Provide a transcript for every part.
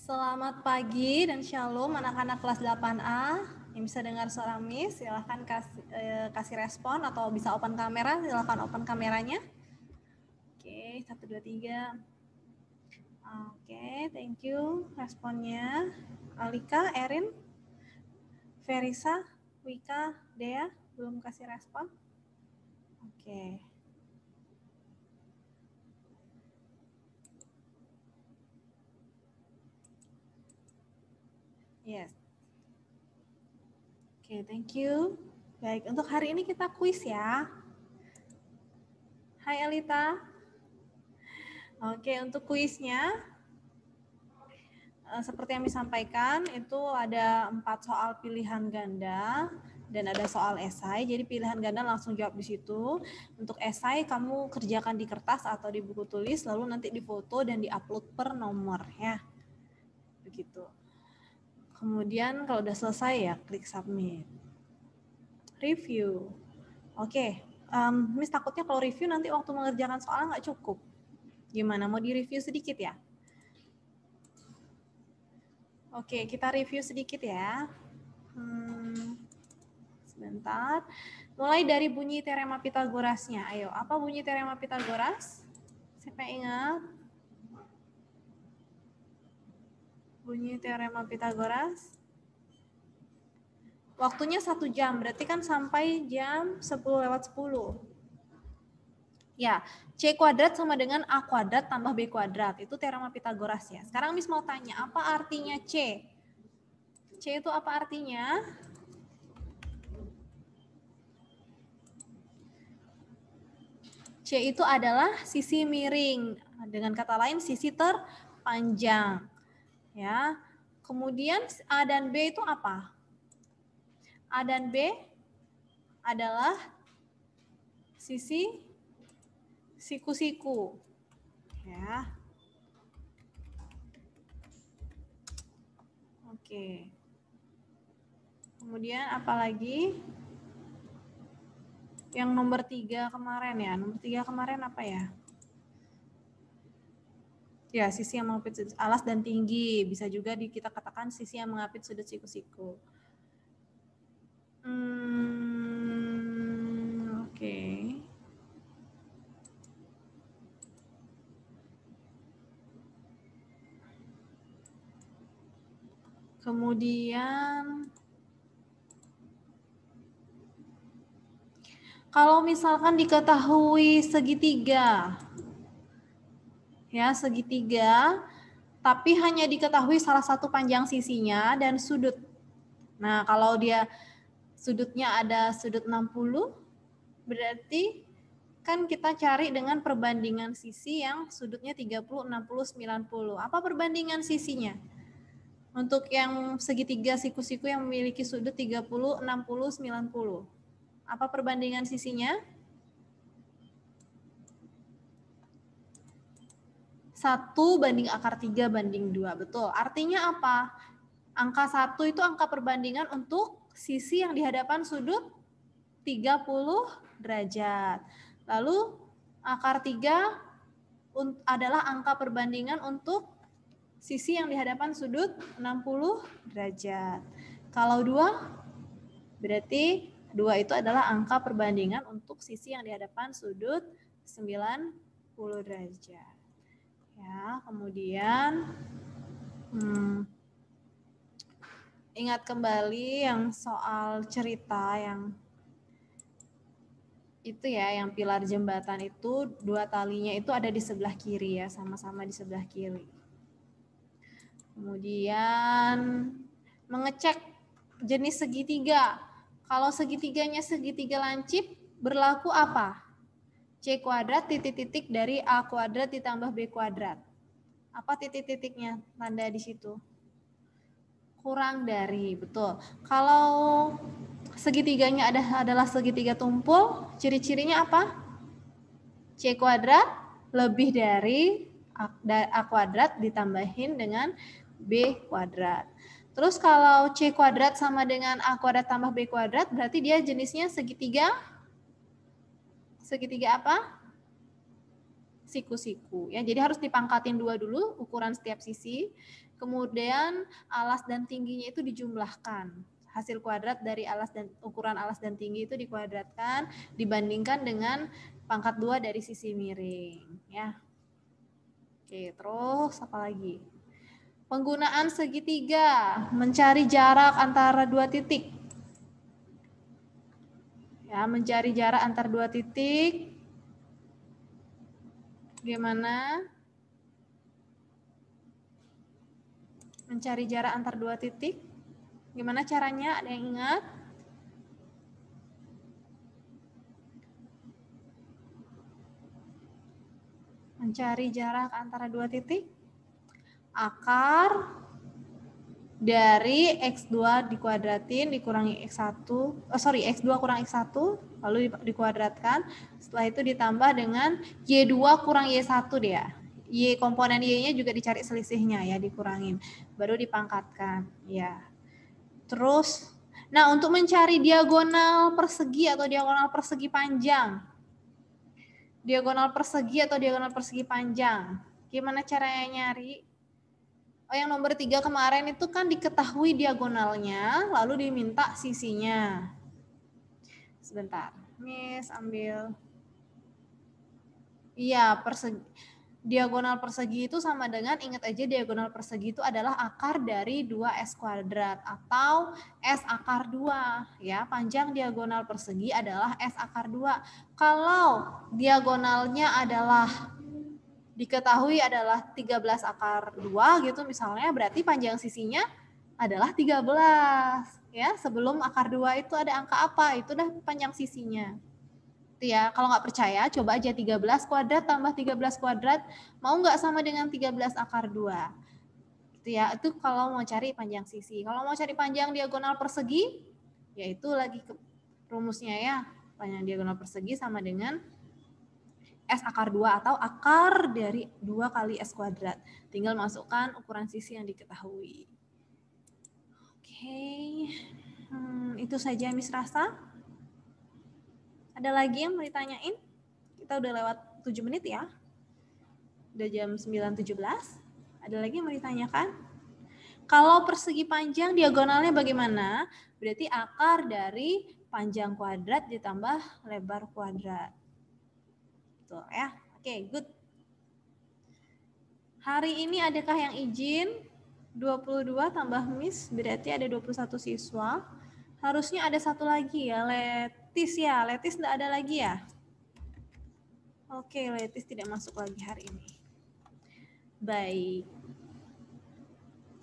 Selamat pagi dan shalom anak-anak kelas 8A yang bisa dengar suara Miss, silahkan kasih respon atau bisa open kamera, silahkan open kameranya. Oke, 1, 2, 3. Oke, thank you responnya. Alika, Erin, Verisa, Wika, Dea belum kasih respon. Oke. Yes. Oke, thank you. Baik, untuk hari ini kita kuis ya. Hai Elita. Oke, untuk kuisnya seperti yang disampaikan itu ada 4 soal pilihan ganda dan ada soal esai. Jadi pilihan ganda langsung jawab di situ. Untuk esai kamu kerjakan di kertas atau di buku tulis lalu nanti difoto dan diupload per nomor ya. Begitu. Kemudian kalau udah selesai ya klik submit. Review. Oke, Miss takutnya kalau review nanti waktu mengerjakan soal nggak cukup. Gimana, mau di-review sedikit ya? Oke, kita review sedikit ya. Sebentar. Mulai dari bunyi teorema Pitagorasnya. Ayo, apa bunyi teorema Pitagoras? Siapa ingat? Bunyi teorema Pitagoras. Waktunya 1 jam, berarti kan sampai jam 10:10. Ya, C kuadrat sama dengan A kuadrat tambah B kuadrat. Itu teorema Pitagoras ya. Sekarang Miss mau tanya, apa artinya C? C itu apa artinya? C itu adalah sisi miring. Dengan kata lain, sisi terpanjang. Ya. Kemudian A dan B itu apa? A dan B adalah sisi siku-siku. Ya. Oke. Kemudian apalagi? Yang nomor 3 kemarin ya. Nomor 3 kemarin apa ya? Ya, sisi yang mengapit sudut alas dan tinggi. Bisa juga kita katakan sisi yang mengapit sudut siku-siku. Oke. Kemudian kalau misalkan diketahui segitiga, ya segitiga, tapi hanya diketahui salah satu panjang sisinya dan sudut. Nah, kalau dia sudutnya ada sudut 60, berarti kan kita cari dengan perbandingan sisi yang sudutnya 30, 60, 90. Apa perbandingan sisinya? Untuk yang segitiga siku-siku yang memiliki sudut 30, 60, 90. Apa perbandingan sisinya? 1/akar 3/2. Betul. Artinya apa? Angka 1 itu angka perbandingan untuk sisi yang di hadapan sudut 30 derajat. Lalu akar 3 adalah angka perbandingan untuk sisi yang di hadapan sudut 60 derajat. Kalau 2, berarti 2 itu adalah angka perbandingan untuk sisi yang di hadapan sudut 90 derajat. Ya, kemudian ingat kembali yang soal cerita yang itu ya, yang pilar jembatan itu 2 talinya itu ada di sebelah kiri ya, sama-sama di sebelah kiri. Kemudian mengecek jenis segitiga. Kalau segitiganya segitiga lancip, berlaku apa? C kuadrat titik-titik dari A kuadrat ditambah B kuadrat. Apa titik-titiknya? Tanda di situ. Kurang dari, betul. Kalau segitiganya adalah segitiga tumpul, ciri-cirinya apa? C kuadrat lebih dari A kuadrat ditambahin dengan B kuadrat. Terus kalau C kuadrat sama dengan A kuadrat tambah B kuadrat, berarti dia jenisnya segitiga. Segitiga apa? siku-siku ya. Jadi harus dipangkatin 2 dulu ukuran setiap sisi. Kemudian alas dan tingginya itu dijumlahkan. Hasil kuadrat dari ukuran alas dan tinggi itu dikuadratkan dibandingkan dengan pangkat 2 dari sisi miring ya. Oke, terus apa lagi? Penggunaan segitiga, mencari jarak antara 2 titik. Ya, mencari jarak antar 2 titik. Gimana? Mencari jarak antar 2 titik. Gimana caranya? Ada yang ingat? Mencari jarak antara 2 titik. Akar dari X2 dikuadratin dikurangi X1, X2 kurang X1, lalu dikuadratkan. Setelah itu ditambah dengan Y2 kurang Y1 dia. Y komponen Y-nya juga dicari selisihnya ya, dikurangin. Baru dipangkatkan ya. Terus, nah untuk mencari diagonal persegi atau diagonal persegi panjang. Diagonal persegi atau diagonal persegi panjang. Gimana caranya nyari? Oh, yang nomor 3 kemarin itu kan diketahui diagonalnya, lalu diminta sisinya. Sebentar, Miss ambil. Iya, diagonal persegi itu sama dengan, ingat aja diagonal persegi itu adalah akar dari 2S kuadrat atau S akar 2. Ya, panjang diagonal persegi adalah S akar 2. Kalau diagonalnya adalah diketahui adalah 13 akar 2 gitu misalnya, berarti panjang sisinya adalah 13 ya. Sebelum akar 2 itu ada angka apa? Itu udah panjang sisinya. Itu ya. Kalau nggak percaya coba aja 13 kuadrat tambah 13 kuadrat mau nggak sama dengan 13 akar 2. Itu ya. Itu kalau mau cari panjang sisi. Kalau mau cari panjang diagonal persegi yaitu lagi rumusnya ya. Panjang diagonal persegi sama dengan S akar 2 atau akar dari 2 kali S kuadrat. Tinggal masukkan ukuran sisi yang diketahui. Oke, itu saja Miss Rasa. Ada lagi yang mau ditanyain? Kita udah lewat 7 menit ya. Udah jam 9.17. Ada lagi yang mau ditanyakan? Kalau persegi panjang diagonalnya bagaimana? Berarti akar dari panjang kuadrat ditambah lebar kuadrat. Betul ya. Oke, good. Hari ini adakah yang izin? 22 tambah Miss berarti ada 21 siswa. Harusnya ada satu lagi ya, Letis ya. Letis enggak ada lagi ya? Oke, Letis tidak masuk lagi hari ini. Baik.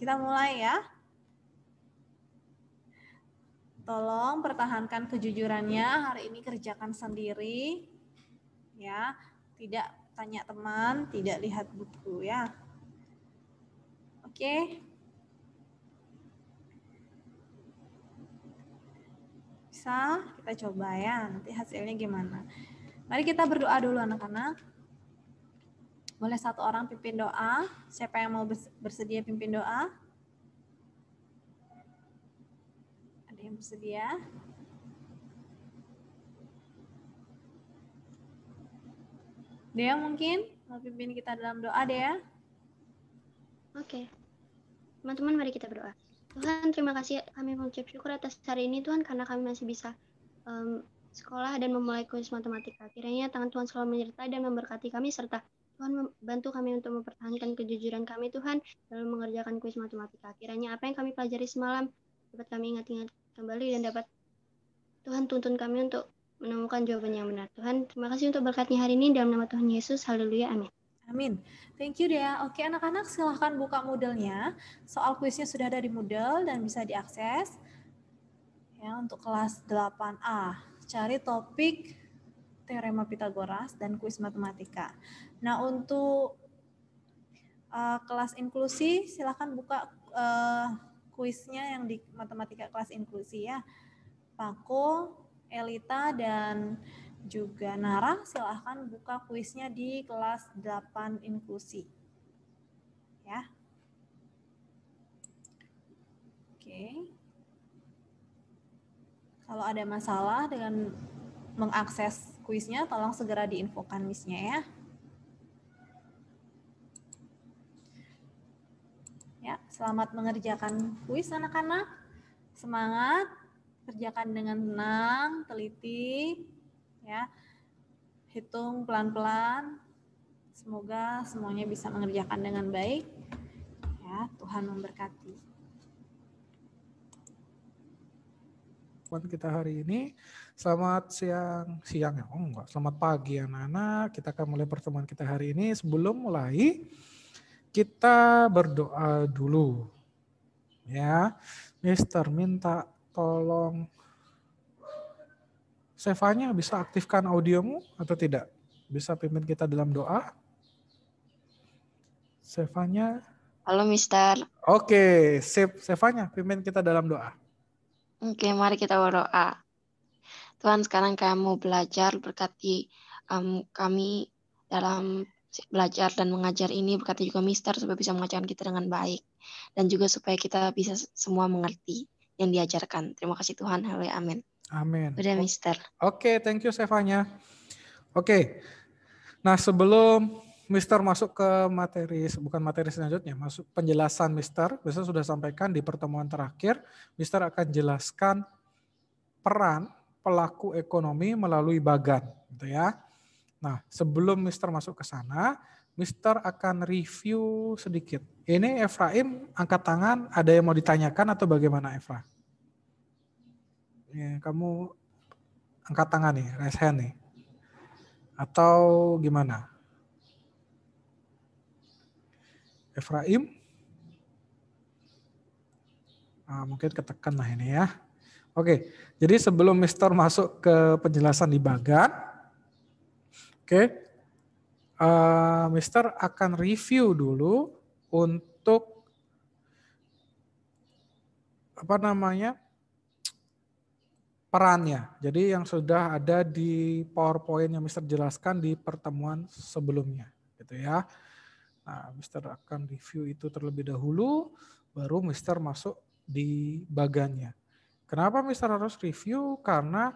Kita mulai ya. Tolong pertahankan kejujurannya. Hari ini kerjakan sendiri. Ya, tidak tanya teman, tidak lihat buku ya. Oke. Bisa, kita coba ya. Nanti hasilnya gimana. Mari kita berdoa dulu anak-anak. Boleh satu orang pimpin doa. Siapa yang mau bersedia pimpin doa? Ada yang bersedia? Dea mungkin mau pimpin kita dalam doa, Dea? Oke. Teman-teman mari kita berdoa. Tuhan, terima kasih kami mengucap syukur atas hari ini Tuhan karena kami masih bisa sekolah dan memulai kuis matematika. Kiranya tangan Tuhan selalu menyertai dan memberkati kami serta Tuhan bantu kami untuk mempertahankan kejujuran kami Tuhan dalam mengerjakan kuis matematika. Kiranya apa yang kami pelajari semalam dapat kami ingat-ingat kembali dan dapat Tuhan tuntun kami untuk menemukan jawaban yang benar. Tuhan, terima kasih untuk berkatnya hari ini dalam nama Tuhan Yesus. Haleluya. Amin. Amin. Thank you Dea. Oke anak-anak silahkan buka Moodle-nya. Soal kuisnya sudah ada di Moodle dan bisa diakses. Ya, untuk kelas 8A. Cari topik teorema Pitagoras dan kuis matematika. Nah, untuk kelas inklusi silahkan buka kuisnya yang di matematika kelas inklusi ya. Pako, Elita, dan juga Nara silahkan buka kuisnya di kelas 8 inklusi. Ya. Oke. Kalau ada masalah dengan mengakses kuisnya, tolong segera diinfokan Miss-nya ya. Selamat mengerjakan kuis anak-anak. Semangat, kerjakan dengan tenang, teliti, ya. Hitung pelan-pelan. Semoga semuanya bisa mengerjakan dengan baik. Ya, Tuhan memberkati. Kita hari ini. Selamat siang ya. Oh enggak, selamat pagi anak-anak. Kita akan mulai pertemuan kita hari ini. Sebelum mulai, kita berdoa dulu. Ya, Mister minta tolong Sevanya bisa aktifkan audiomu atau tidak? Bisa pimpin kita dalam doa? Sevanya. Halo Mister. Oke, sip. Sevanya pimpin kita dalam doa. Oke, mari kita berdoa. Tuhan, sekarang kamu belajar, berkati kami dalam belajar dan mengajar ini, berkati juga Mister supaya bisa mengajarkan kita dengan baik. Dan juga supaya kita bisa semua mengerti yang diajarkan. Terima kasih Tuhan. Haleluya. Amin. Amin. Udah Mister. Oke, thank you Sevanya. Oke, nah sebelum Mister masuk ke bukan materi selanjutnya, masuk penjelasan Mister sudah sampaikan di pertemuan terakhir, Mister akan jelaskan peran pelaku ekonomi melalui bagan, gitu ya. Nah, sebelum Mister masuk ke sana, Mister akan review sedikit. Ini Efraim angkat tangan, ada yang mau ditanyakan atau bagaimana Efra? Ya, kamu angkat tangan nih, raise hand nih. Atau gimana? Efraim? Mungkin ketekan lah ini ya. Oke, jadi sebelum Mister masuk ke penjelasan di bagan, Mister akan review dulu untuk perannya. Jadi yang sudah ada di PowerPoint yang Mister jelaskan di pertemuan sebelumnya, gitu ya. Nah, Mister akan review itu terlebih dahulu, baru Mister masuk di bagannya. Kenapa Mister harus review? Karena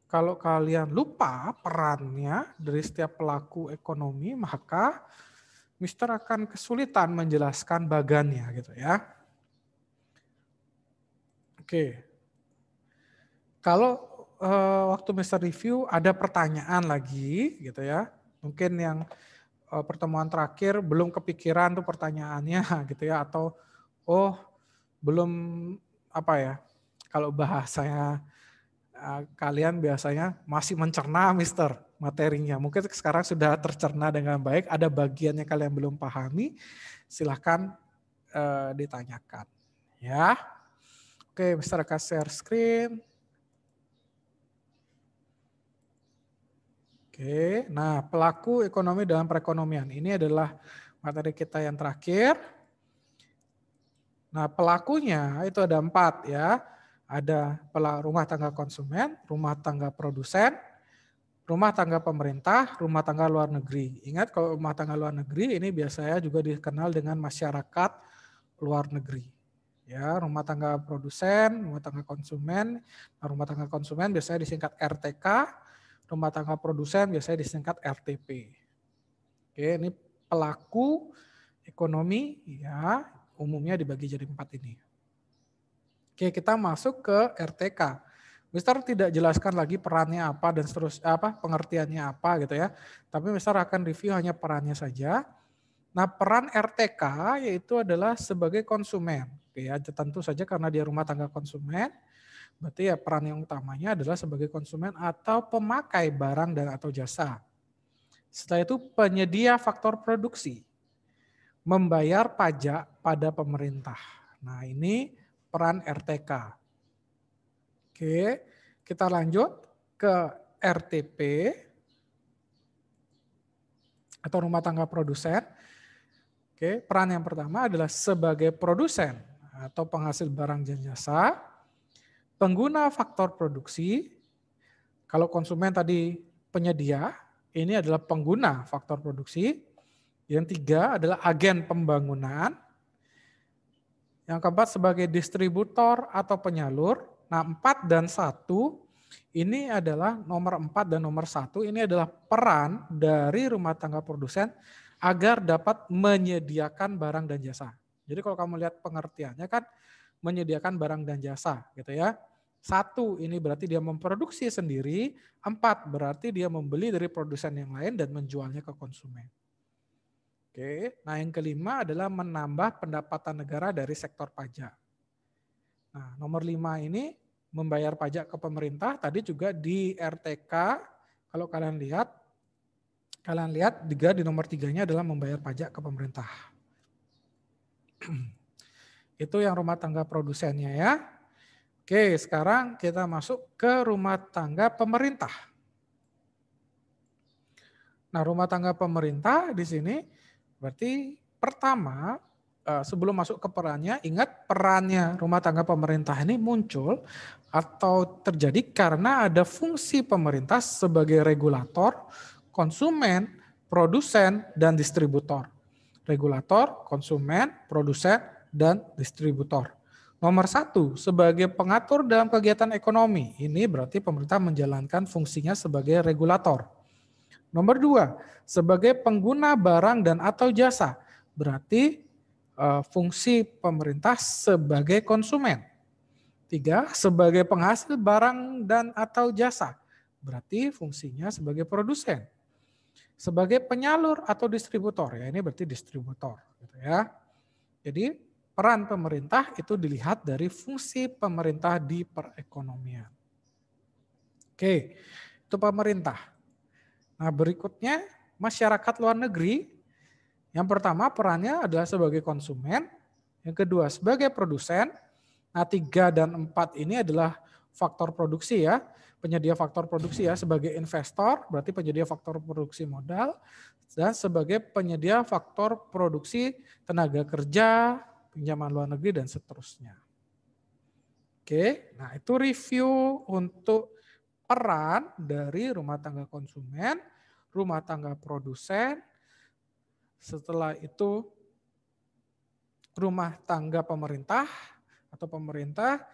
kalau kalian lupa perannya dari setiap pelaku ekonomi, maka Mister akan kesulitan menjelaskan bagannya, gitu ya. Oke. Kalau waktu Mister review ada pertanyaan lagi, gitu ya. Mungkin yang pertemuan terakhir belum kepikiran tuh pertanyaannya, gitu ya. Atau belum kalau bahasanya kalian biasanya masih mencerna Mister materinya. Mungkin sekarang sudah tercerna dengan baik, ada bagian yang kalian belum pahami, silahkan ditanyakan. Ya. Oke, Mister akan share screen. Oke, nah pelaku ekonomi dalam perekonomian. Ini adalah materi kita yang terakhir. Nah pelakunya itu ada 4 ya. Ada rumah tangga konsumen, rumah tangga produsen, rumah tangga pemerintah, rumah tangga luar negeri. Ingat kalau rumah tangga luar negeri ini biasanya juga dikenal dengan masyarakat luar negeri. Ya, rumah tangga produsen, rumah tangga konsumen. Nah, rumah tangga konsumen biasanya disingkat RTK, rumah tangga produsen biasanya disingkat RTP. Oke, ini pelaku ekonomi ya, umumnya dibagi jadi 4 ini. Oke, kita masuk ke RTK. Mister tidak jelaskan lagi perannya apa dan seterusnya pengertiannya apa gitu ya. Tapi Mister akan review hanya perannya saja. Nah, peran RTK yaitu adalah sebagai konsumen. Oke ya, tentu saja karena dia rumah tangga konsumen, berarti ya peran yang utamanya adalah sebagai konsumen atau pemakai barang dan atau jasa. Setelah itu penyedia faktor produksi, membayar pajak pada pemerintah. Nah ini peran RTK. Oke, kita lanjut ke RTP atau rumah tangga produsen. Oke, peran yang pertama adalah sebagai produsen atau penghasil barang dan jasa, pengguna faktor produksi. Kalau konsumen tadi penyedia, ini adalah pengguna faktor produksi. Yang 3 adalah agen pembangunan. Yang keempat sebagai distributor atau penyalur. Nah 4 dan 1 ini adalah nomor 4 dan nomor 1 ini adalah peran dari rumah tangga produsen agar dapat menyediakan barang dan jasa. Jadi kalau kamu lihat pengertiannya kan menyediakan barang dan jasa gitu ya. 1 ini berarti dia memproduksi sendiri, 4 berarti dia membeli dari produsen yang lain dan menjualnya ke konsumen. Oke, nah yang kelima adalah menambah pendapatan negara dari sektor pajak. Nah, nomor 5 ini membayar pajak ke pemerintah, tadi juga di RTK, kalau kalian lihat juga di nomor 3-nya adalah membayar pajak ke pemerintah. Itu yang rumah tangga produsennya ya. Oke, sekarang kita masuk ke rumah tangga pemerintah. Nah, rumah tangga pemerintah di sini berarti pertama, sebelum masuk ke perannya, ingat perannya rumah tangga pemerintah ini muncul atau terjadi karena ada fungsi pemerintah sebagai regulator, konsumen, produsen, dan distributor. Regulator, konsumen, produsen, dan distributor. Nomor 1, sebagai pengatur dalam kegiatan ekonomi. Ini berarti pemerintah menjalankan fungsinya sebagai regulator. Nomor 2, sebagai pengguna barang dan atau jasa. Berarti fungsi pemerintah sebagai konsumen. 3, sebagai penghasil barang dan atau jasa. Berarti fungsinya sebagai produsen. Sebagai penyalur atau distributor, ya ini berarti distributor. Gitu ya. Jadi peran pemerintah itu dilihat dari fungsi pemerintah di perekonomian. Oke, itu pemerintah. Nah berikutnya masyarakat luar negeri. Yang pertama perannya adalah sebagai konsumen. Yang kedua sebagai produsen. Nah 3 dan 4 ini adalah faktor produksi ya. Penyedia faktor produksi ya. Sebagai investor berarti penyedia faktor produksi modal. Dan sebagai penyedia faktor produksi tenaga kerja, pinjaman luar negeri, dan seterusnya. Oke, nah itu review untuk peran dari rumah tangga konsumen, rumah tangga produsen, setelah itu rumah tangga pemerintah atau pemerintah,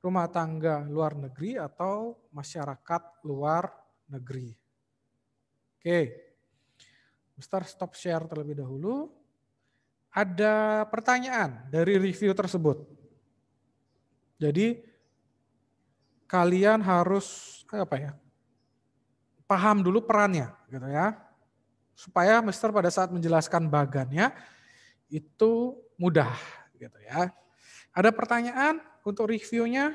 rumah tangga luar negeri atau masyarakat luar negeri. Oke, Mister stop share terlebih dahulu. Ada pertanyaan dari review tersebut. Jadi kalian harus paham dulu perannya gitu ya. Supaya Mister pada saat menjelaskan bagannya itu mudah gitu ya. Ada pertanyaan untuk reviewnya,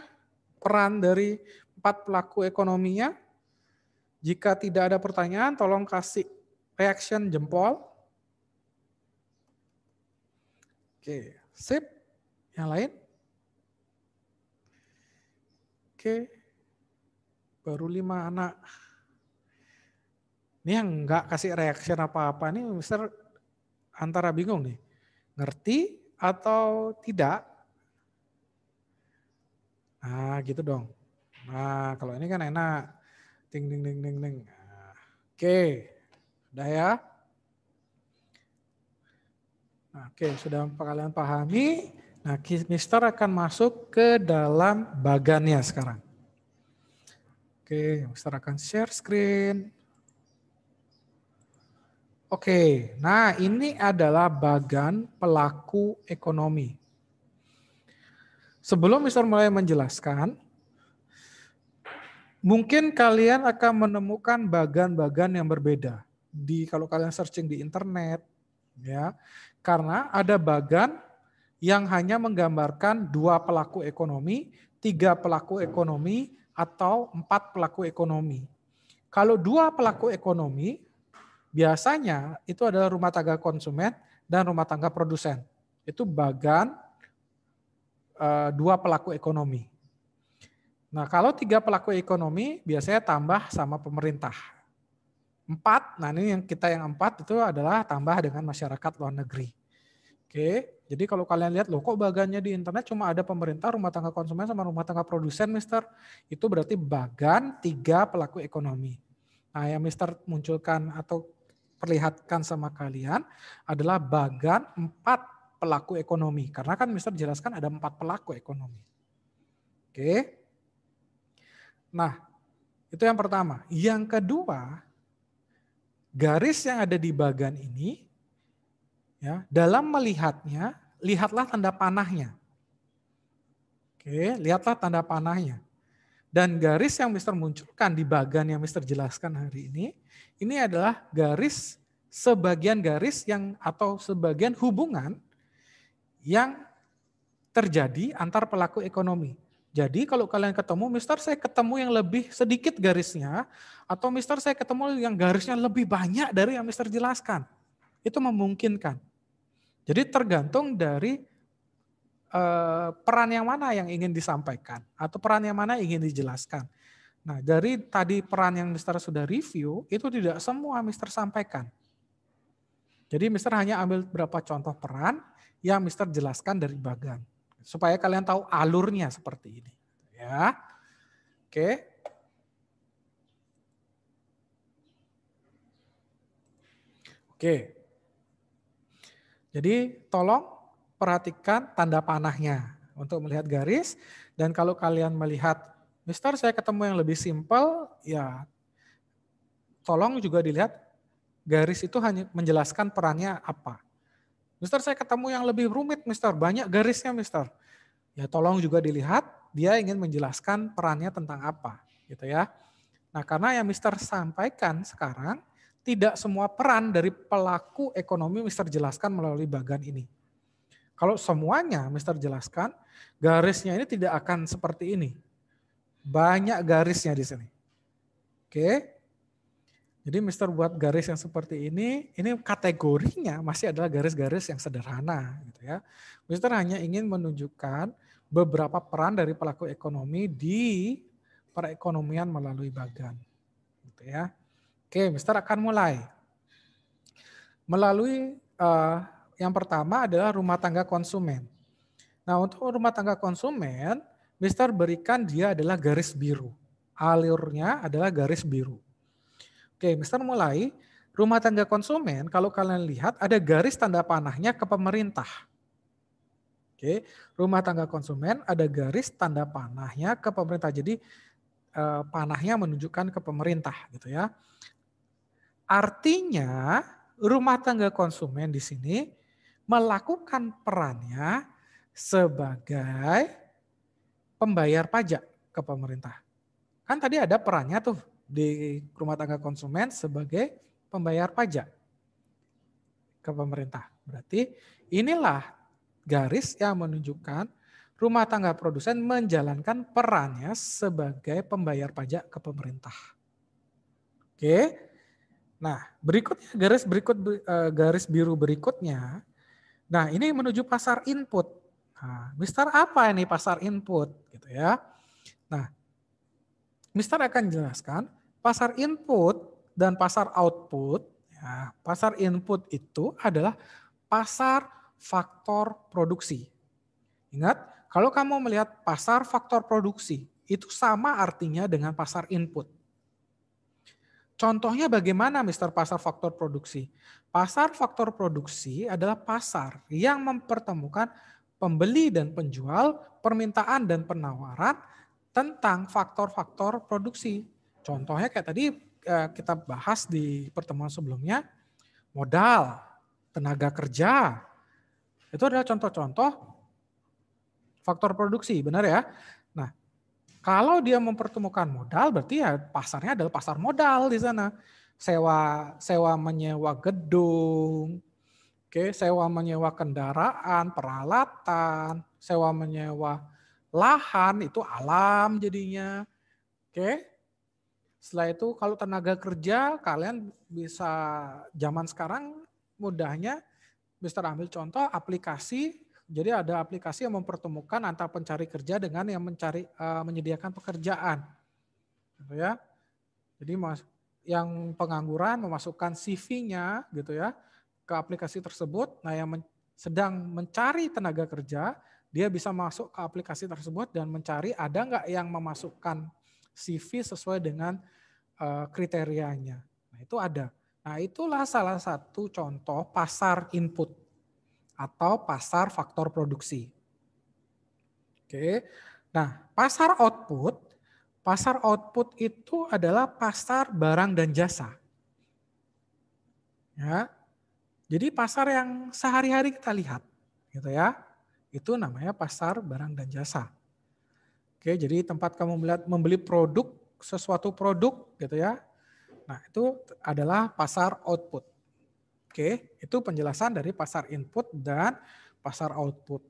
peran dari 4 pelaku ekonominya. Jika tidak ada pertanyaan tolong kasih reaction jempol. Oke, sip. Yang lain? Oke. Baru 5 anak. Ini yang enggak kasih reaction apa-apa nih, Mister antara bingung nih. Ngerti atau tidak? Nah, gitu dong. Nah, kalau ini kan enak. Ding ding ding ding ding. Nah, oke. Udah ya? Nah, oke, sudah kalian pahami. Nah, Mister akan masuk ke dalam bagannya sekarang. Oke, Mister akan share screen. Oke, nah ini adalah bagan pelaku ekonomi. Sebelum Mister mulai menjelaskan, mungkin kalian akan menemukan bagan-bagan yang berbeda. Kalau kalian searching di internet, ya, karena ada bagan yang hanya menggambarkan 2 pelaku ekonomi, 3 pelaku ekonomi, atau 4 pelaku ekonomi. Kalau 2 pelaku ekonomi, biasanya itu adalah rumah tangga konsumen dan rumah tangga produsen. Itu bagan 2 pelaku ekonomi. Nah kalau 3 pelaku ekonomi biasanya tambah sama pemerintah. 4, nah ini yang 4 itu adalah tambah dengan masyarakat luar negeri. Oke, jadi kalau kalian lihat loh kok bagannya di internet cuma ada pemerintah, rumah tangga konsumen sama rumah tangga produsen, Mister. Itu berarti bagan 3 pelaku ekonomi. Nah yang Mister munculkan atau perlihatkan sama kalian adalah bagan 4 pelaku ekonomi. Karena kan Mister jelaskan ada 4 pelaku ekonomi. Oke. Nah itu yang pertama. Yang kedua, garis yang ada di bagan ini, ya, dalam melihatnya lihatlah tanda panahnya. Oke, lihatlah tanda panahnya. Dan garis yang Mister munculkan di bagan yang Mister jelaskan hari ini adalah garis, sebagian garis yang atau sebagian hubungan yang terjadi antar pelaku ekonomi. Jadi kalau kalian ketemu, Mister saya ketemu yang lebih sedikit garisnya, atau Mister saya ketemu yang garisnya lebih banyak dari yang Mister jelaskan. Itu memungkinkan. Jadi tergantung dari peran yang mana yang ingin disampaikan, atau peran yang mana yang ingin dijelaskan. Nah, dari tadi peran yang Mister sudah review, itu tidak semua Mister sampaikan. Jadi Mister hanya ambil beberapa contoh peran yang Mister jelaskan dari bagan. Supaya kalian tahu alurnya seperti ini. Ya, oke. Oke. Jadi tolong perhatikan tanda panahnya untuk melihat garis. Dan kalau kalian melihat, Mister saya ketemu yang lebih simpel, ya tolong juga dilihat garis itu hanya menjelaskan perannya apa. Mister saya ketemu yang lebih rumit, Mister banyak garisnya, Mister. Ya tolong juga dilihat dia ingin menjelaskan perannya tentang apa, gitu ya. Nah, karena yang Mister sampaikan sekarang tidak semua peran dari pelaku ekonomi Mister jelaskan melalui bagan ini. Kalau semuanya Mister jelaskan, garisnya ini tidak akan seperti ini. Banyak garisnya di sini. Oke. Jadi Mister buat garis yang seperti ini kategorinya masih adalah garis-garis yang sederhana, gitu ya. Mister hanya ingin menunjukkan beberapa peran dari pelaku ekonomi di perekonomian melalui bagan, gitu ya. Oke, Mister akan mulai melalui yang pertama adalah rumah tangga konsumen. Nah, untuk rumah tangga konsumen, Mister berikan dia adalah garis biru. Alurnya adalah garis biru. Oke, Mister mulai. Rumah tangga konsumen, kalau kalian lihat ada garis tanda panahnya ke pemerintah. Oke, rumah tangga konsumen ada garis tanda panahnya ke pemerintah. Jadi panahnya menunjukkan ke pemerintah, gitu ya. Artinya rumah tangga konsumen di sini melakukan perannya sebagai pembayar pajak ke pemerintah. Kan tadi ada perannya tuh di rumah tangga konsumen sebagai pembayar pajak ke pemerintah. Berarti inilah garis yang menunjukkan rumah tangga produsen menjalankan perannya sebagai pembayar pajak ke pemerintah. Oke. Nah, berikutnya garis biru berikutnya. Nah, ini menuju pasar input. Nah, Mister apa ini pasar input gitu ya. Nah, Mister akan jelaskan pasar input dan pasar output. Ya, pasar input itu adalah pasar faktor produksi. Ingat, kalau kamu melihat pasar faktor produksi, itu sama artinya dengan pasar input. Contohnya bagaimana Mister pasar faktor produksi? Pasar faktor produksi adalah pasar yang mempertemukan pembeli dan penjual, permintaan dan penawaran tentang faktor-faktor produksi. Contohnya kayak tadi kita bahas di pertemuan sebelumnya, modal, tenaga kerja. Itu adalah contoh-contoh faktor produksi, benar ya? Nah, kalau dia mempertemukan modal, berarti ya pasarnya adalah pasar modal di sana. Sewa menyewa gedung, sewa menyewa kendaraan, peralatan, sewa menyewa lahan, itu alam jadinya. Setelah itu kalau tenaga kerja, kalian bisa zaman sekarang mudahnya, Mister ambil contoh aplikasi. Jadi ada aplikasi yang mempertemukan antara pencari kerja dengan yang menyediakan pekerjaan, gitu ya. Jadi yang pengangguran memasukkan CV-nya, gitu ya, ke aplikasi tersebut. Nah, yang sedang mencari tenaga kerja, dia bisa masuk ke aplikasi tersebut dan mencari ada nggak yang memasukkan CV sesuai dengan kriterianya. Nah, itu ada. Nah, itulah salah satu contoh pasar input atau pasar faktor produksi. Oke. Nah, pasar output itu adalah pasar barang dan jasa. Ya. Jadi pasar yang sehari-hari kita lihat, gitu ya. Itu namanya pasar barang dan jasa. Oke, jadi tempat kamu membeli produk, sesuatu produk gitu ya. Nah, itu adalah pasar output. Oke, itu penjelasan dari pasar input dan pasar output.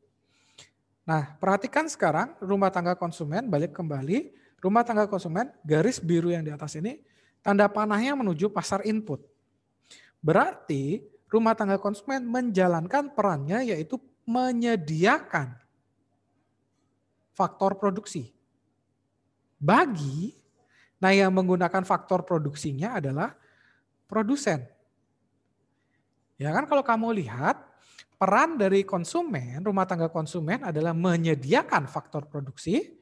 Nah, perhatikan sekarang rumah tangga konsumen, balik kembali, rumah tangga konsumen, garis biru yang di atas ini, tanda panahnya menuju pasar input. Berarti rumah tangga konsumen menjalankan perannya yaitu menyediakan faktor produksi. Nah yang menggunakan faktor produksinya adalah produsen. Ya kan kalau kamu lihat, peran dari konsumen, rumah tangga konsumen adalah menyediakan faktor produksi.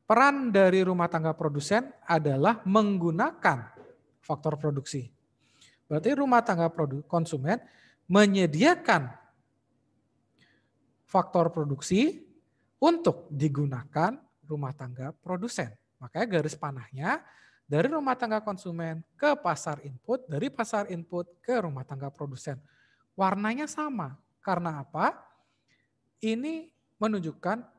Peran dari rumah tangga produsen adalah menggunakan faktor produksi. Berarti rumah tangga konsumen menyediakan faktor produksi untuk digunakan rumah tangga produsen. Makanya garis panahnya dari rumah tangga konsumen ke pasar input, dari pasar input ke rumah tangga produsen. Warnanya sama. Karena apa? Ini menunjukkan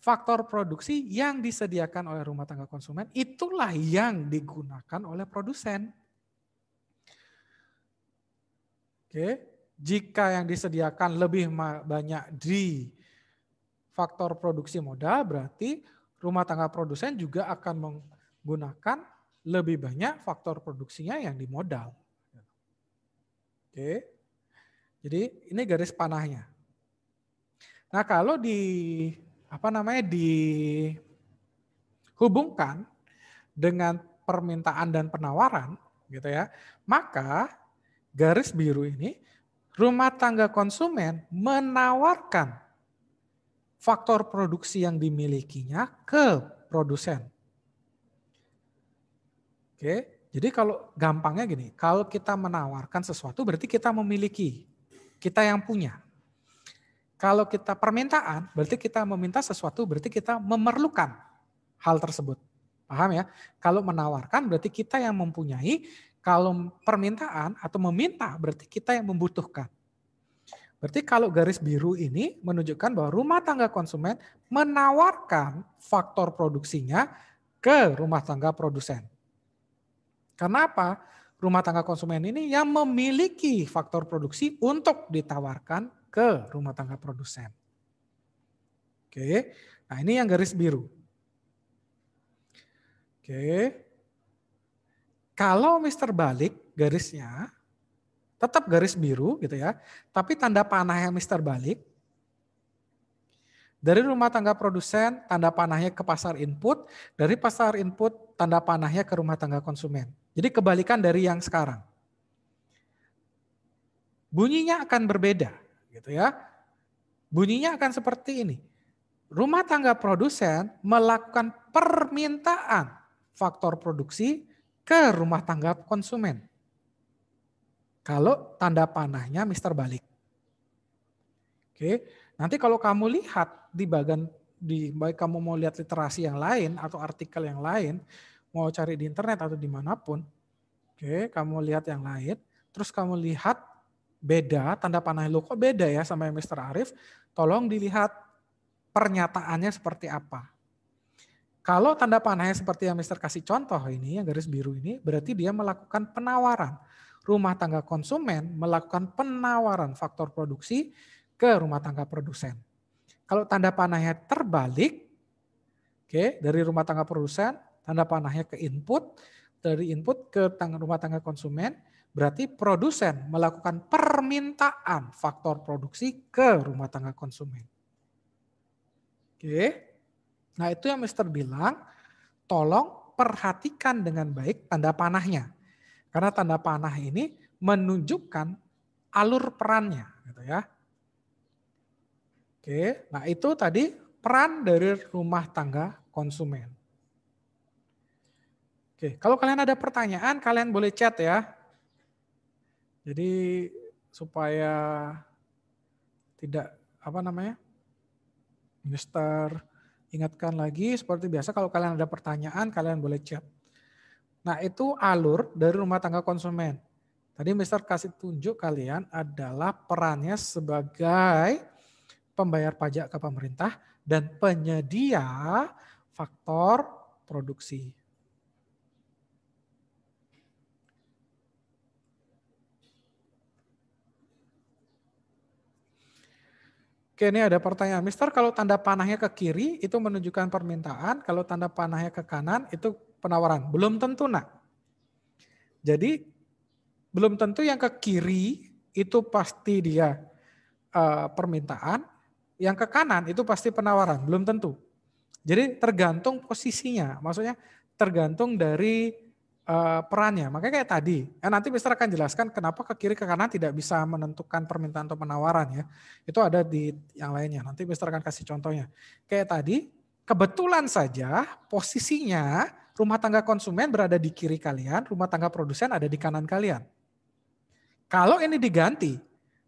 faktor produksi yang disediakan oleh rumah tangga konsumen, itulah yang digunakan oleh produsen. Oke, jika yang disediakan lebih banyak di faktor produksi modal, berarti rumah tangga produsen juga akan menggunakan lebih banyak faktor produksinya yang di modal. Oke, jadi ini garis panahnya. Nah kalau dihubungkan dengan permintaan dan penawaran, gitu ya, maka garis biru ini rumah tangga konsumen menawarkan faktor produksi yang dimilikinya ke produsen. Oke, jadi kalau gampangnya gini, kalau kita menawarkan sesuatu berarti kita memiliki, kita yang punya. Kalau kita permintaan, berarti kita meminta sesuatu, berarti kita memerlukan hal tersebut. Paham ya? Kalau menawarkan berarti kita yang mempunyai, kalau permintaan atau meminta berarti kita yang membutuhkan. Berarti kalau garis biru ini menunjukkan bahwa rumah tangga konsumen menawarkan faktor produksinya ke rumah tangga produsen. Karena apa? Rumah tangga konsumen ini yang memiliki faktor produksi untuk ditawarkan ke rumah tangga produsen. Oke, nah ini yang garis biru. Oke, kalau Mister balik garisnya tetap garis biru gitu ya, tapi tanda panahnya Mister balik. Dari rumah tangga produsen tanda panahnya ke pasar input, dari pasar input tanda panahnya ke rumah tangga konsumen. Jadi kebalikan dari yang sekarang. Bunyinya akan berbeda gitu ya. Bunyinya akan seperti ini. Rumah tangga produsen melakukan permintaan faktor produksi ke rumah tangga konsumen. Kalau tanda panahnya Mister balik. Oke, nanti kalau kamu lihat baik kamu mau lihat literasi yang lain atau artikel yang lain, mau cari di internet atau dimanapun, oke, kamu lihat yang lain, terus kamu lihat beda, tanda panah lo kok beda ya sama yang Mr. Arif, tolong dilihat pernyataannya seperti apa. Kalau tanda panahnya seperti yang Mr. kasih contoh ini, yang garis biru ini, berarti dia melakukan penawaran. Rumah tangga konsumen melakukan penawaran faktor produksi ke rumah tangga produsen. Kalau tanda panahnya terbalik, oke, dari rumah tangga produsen, tanda panahnya ke input, dari input ke rumah tangga konsumen, berarti produsen melakukan permintaan faktor produksi ke rumah tangga konsumen. Oke, nah itu yang Mister bilang, tolong perhatikan dengan baik tanda panahnya. Karena tanda panah ini menunjukkan alur perannya, gitu ya. Oke, nah itu tadi peran dari rumah tangga konsumen. Oke, kalau kalian ada pertanyaan, kalian boleh chat ya. Jadi supaya tidak Mister ingatkan lagi seperti biasa kalau kalian ada pertanyaan, kalian boleh chat. Nah itu alur dari rumah tangga konsumen. Tadi Mister kasih tunjuk kalian adalah perannya sebagai pembayar pajak ke pemerintah dan penyedia faktor produksi. Oke, ini ada pertanyaan. Mister, kalau tanda panahnya ke kiri itu menunjukkan permintaan, kalau tanda panahnya ke kanan itu penawaran. Belum tentu, nak. Jadi belum tentu yang ke kiri itu pasti dia permintaan, yang ke kanan itu pasti penawaran, belum tentu. Jadi tergantung posisinya, maksudnya tergantung dari perannya. Makanya kayak tadi, nanti Mister akan jelaskan kenapa ke kiri ke kanan tidak bisa menentukan permintaan atau penawaran ya. Itu ada di yang lainnya. Nanti Mister akan kasih contohnya. Kayak tadi, kebetulan saja posisinya rumah tangga konsumen berada di kiri kalian, rumah tangga produsen ada di kanan kalian. Kalau ini diganti,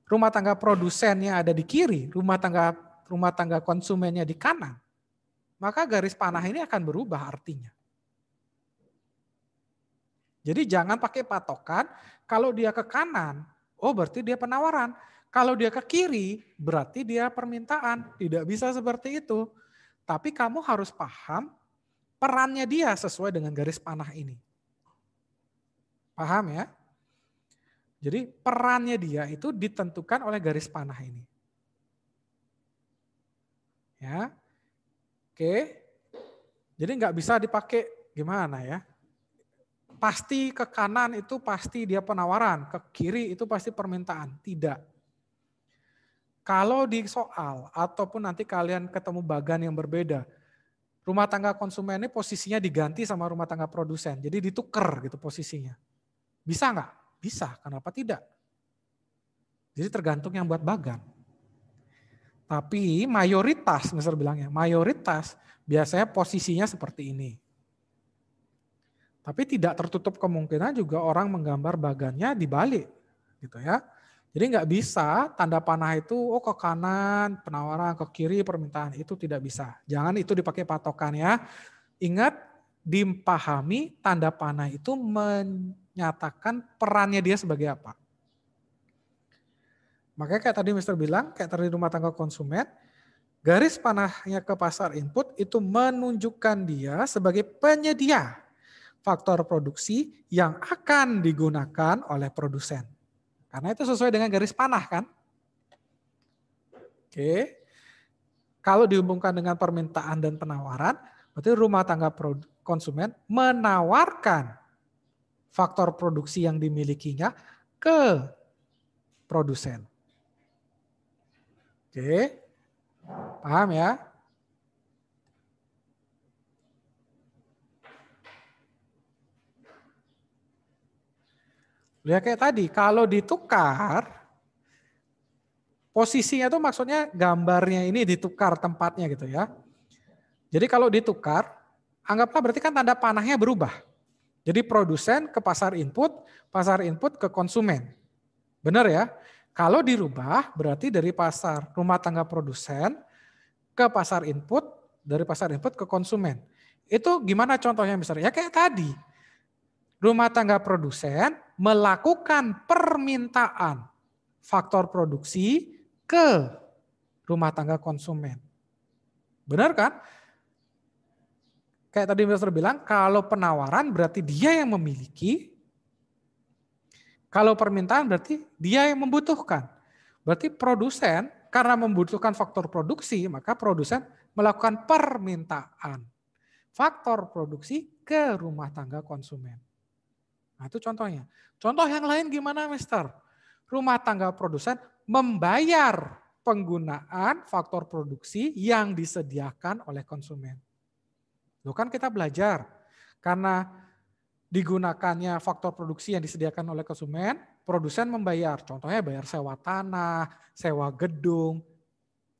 rumah tangga produsennya ada di kiri, rumah tangga konsumennya di kanan, maka garis panah ini akan berubah artinya. Jadi jangan pakai patokan, kalau dia ke kanan, oh berarti dia penawaran. Kalau dia ke kiri, berarti dia permintaan. Tidak bisa seperti itu. Tapi kamu harus paham perannya dia sesuai dengan garis panah ini. Paham ya? Jadi perannya dia itu ditentukan oleh garis panah ini. Ya, oke. Jadi nggak bisa dipakai gimana ya? Pasti ke kanan itu pasti dia penawaran, ke kiri itu pasti permintaan. Tidak. Kalau di soal ataupun nanti kalian ketemu bagan yang berbeda, rumah tangga konsumen ini posisinya diganti sama rumah tangga produsen. Jadi ditukar gitu posisinya. Bisa nggak? Bisa, kenapa tidak? Jadi tergantung yang buat bagan. Tapi mayoritas, Mister bilangnya, mayoritas biasanya posisinya seperti ini. Tapi tidak tertutup kemungkinan juga orang menggambar bagannya dibalik, gitu ya. Jadi nggak bisa tanda panah itu ke kanan penawaran, ke kiri permintaan, itu tidak bisa. Jangan itu dipakai patokan ya. Ingat, dipahami tanda panah itu menyatakan perannya dia sebagai apa. Makanya kayak tadi Mister bilang, kayak tadi rumah tangga konsumen, garis panahnya ke pasar input itu menunjukkan dia sebagai penyedia faktor produksi yang akan digunakan oleh produsen. Karena itu sesuai dengan garis panah kan. Oke. Kalau dihubungkan dengan permintaan dan penawaran, berarti rumah tangga konsumen menawarkan faktor produksi yang dimilikinya ke produsen. Oke, paham ya? Ya kayak tadi, kalau ditukar, posisinya tuh maksudnya gambarnya ini ditukar tempatnya gitu ya. Jadi kalau ditukar, anggaplah berarti kan tanda panahnya berubah. Jadi produsen ke pasar input ke konsumen. Benar ya? Kalau dirubah berarti dari pasar rumah tangga produsen ke pasar input, dari pasar input ke konsumen. Itu gimana contohnya misalnya? Ya kayak tadi. Rumah tangga produsen melakukan permintaan faktor produksi ke rumah tangga konsumen. Benar kan? Kayak tadi Mister bilang, kalau penawaran berarti dia yang memiliki, kalau permintaan berarti dia yang membutuhkan. Berarti produsen karena membutuhkan faktor produksi, maka produsen melakukan permintaan faktor produksi ke rumah tangga konsumen. Nah itu contohnya. Contoh yang lain gimana Mister? Rumah tangga produsen membayar penggunaan faktor produksi yang disediakan oleh konsumen. Loh kan kita belajar, karena digunakannya faktor produksi yang disediakan oleh konsumen, produsen membayar. Contohnya bayar sewa tanah, sewa gedung.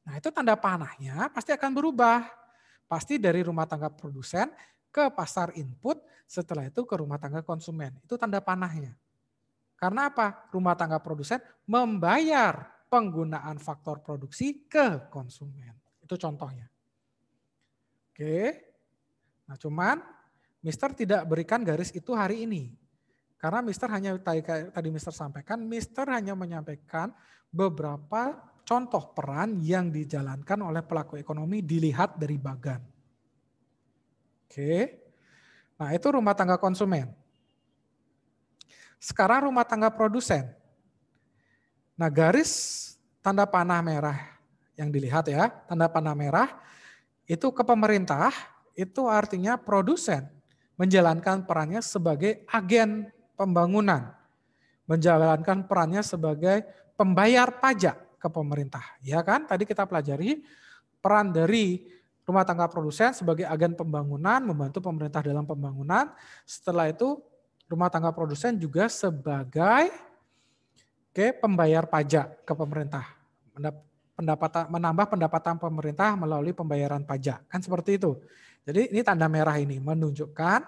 Nah itu tanda panahnya pasti akan berubah. Pasti dari rumah tangga produsen ke pasar input, setelah itu ke rumah tangga konsumen. Itu tanda panahnya. Karena apa? Rumah tangga produsen membayar penggunaan faktor produksi ke konsumen. Itu contohnya. Oke. Nah cuman Mister tidak berikan garis itu hari ini. Karena Mister hanya tadi Mister sampaikan, Mister hanya menyampaikan beberapa contoh peran yang dijalankan oleh pelaku ekonomi dilihat dari bagan. Oke. Nah, itu rumah tangga konsumen. Sekarang rumah tangga produsen. Nah, garis tanda panah merah yang dilihat ya, tanda panah merah itu ke pemerintah, itu artinya produsen menjalankan perannya sebagai agen pembangunan, menjalankan perannya sebagai pembayar pajak ke pemerintah. Ya kan, tadi kita pelajari peran dari rumah tangga produsen sebagai agen pembangunan, membantu pemerintah dalam pembangunan. Setelah itu rumah tangga produsen juga sebagai pembayar pajak ke pemerintah. Menambah pendapatan pemerintah melalui pembayaran pajak. Kan seperti itu. Jadi ini tanda merah ini menunjukkan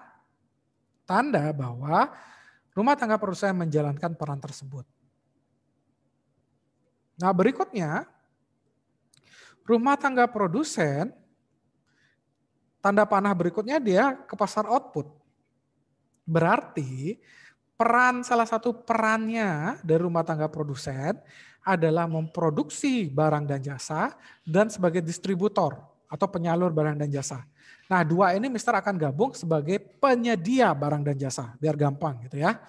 tanda bahwa rumah tangga produsen menjalankan peran tersebut. Nah, berikutnya rumah tangga produsen, tanda panah berikutnya dia ke pasar output. Berarti salah satu perannya dari rumah tangga produsen adalah memproduksi barang dan jasa dan sebagai distributor atau penyalur barang dan jasa. Nah, dua ini Mister akan gabung sebagai penyedia barang dan jasa, biar gampang gitu ya.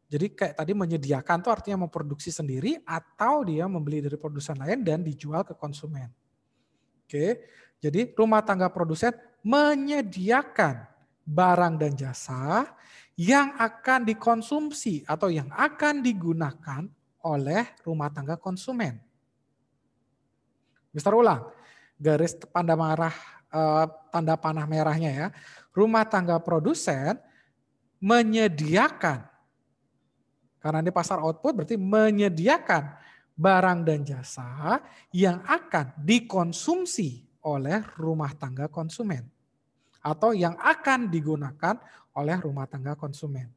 Jadi kayak tadi menyediakan itu artinya memproduksi sendiri atau dia membeli dari produsen lain dan dijual ke konsumen. Oke, jadi rumah tangga produsen menyediakan barang dan jasa yang akan dikonsumsi atau yang akan digunakan oleh rumah tangga konsumen. Mister ulang, garis tanda panah merahnya ya. Rumah tangga produsen menyediakan, karena ini pasar output berarti menyediakan barang dan jasa yang akan dikonsumsi oleh rumah tangga konsumen atau yang akan digunakan oleh rumah tangga konsumen.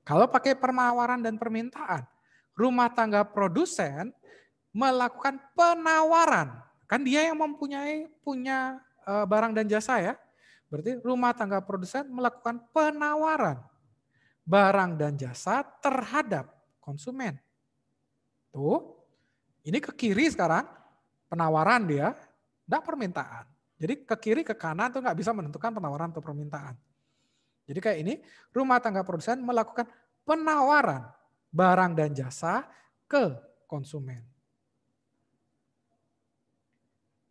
Kalau pakai penawaran dan permintaan, rumah tangga produsen melakukan penawaran. Kan dia yang punya barang dan jasa ya. Berarti rumah tangga produsen melakukan penawaran barang dan jasa terhadap konsumen. Tuh, ini ke kiri sekarang, penawaran dia, enggak permintaan. Jadi ke kiri ke kanan tuh nggak bisa menentukan penawaran atau permintaan. Jadi kayak ini, rumah tangga produsen melakukan penawaran barang dan jasa ke konsumen.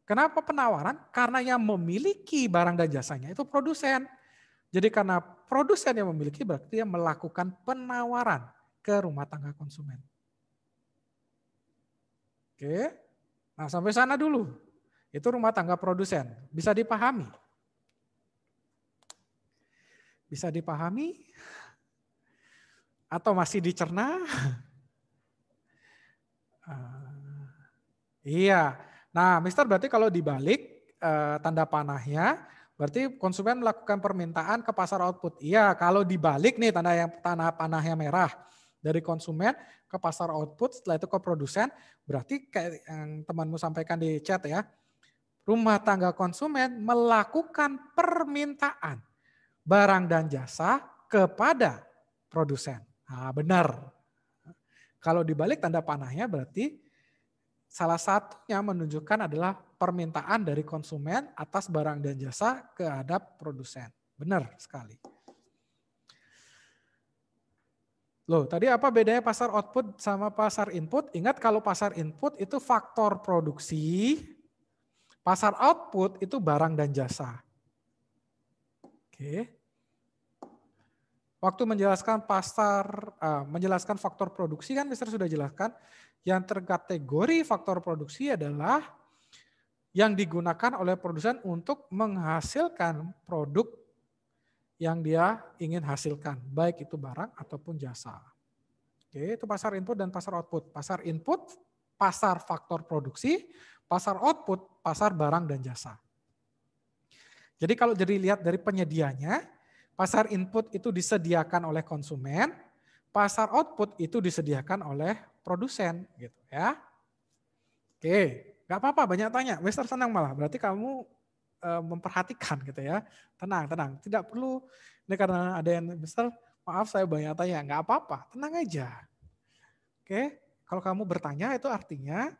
Kenapa penawaran? Karena yang memiliki barang dan jasanya itu produsen. Jadi karena produsen yang memiliki berarti dia melakukan penawaran ke rumah tangga konsumen. Oke, nah sampai sana dulu. Itu rumah tangga produsen. Bisa dipahami? Bisa dipahami? Atau masih dicerna? Iya. Nah, Mister berarti kalau dibalik tanda panahnya, berarti konsumen melakukan permintaan ke pasar output. Iya, kalau dibalik nih tanda panahnya merah dari konsumen ke pasar output, setelah itu ke produsen, berarti kayak yang temanmu sampaikan di chat ya, rumah tangga konsumen melakukan permintaan barang dan jasa kepada produsen. Nah, benar. Kalau dibalik tanda panahnya berarti salah satunya menunjukkan adalah permintaan dari konsumen atas barang dan jasa kehadap produsen. Benar sekali. Loh, tadi apa bedanya pasar output sama pasar input? Ingat kalau pasar input itu faktor produksi, pasar output itu barang dan jasa. Oke. Waktu menjelaskan menjelaskan faktor produksi kan Mister sudah jelaskan, yang terkategori faktor produksi adalah yang digunakan oleh produsen untuk menghasilkan produk yang dia ingin hasilkan, baik itu barang ataupun jasa. Oke, itu pasar input dan pasar output. Pasar input, pasar faktor produksi, pasar output, pasar barang dan jasa. Jadi kalau jadi lihat dari penyedianya, pasar input itu disediakan oleh konsumen, pasar output itu disediakan oleh produsen, gitu ya. Oke, nggak apa-apa banyak tanya. Mister senang malah, berarti kamu memperhatikan gitu ya. Tenang, tidak perlu. Ini karena ada yang Mister Maaf saya banyak tanya, nggak apa-apa, tenang aja. Oke, kalau kamu bertanya itu artinya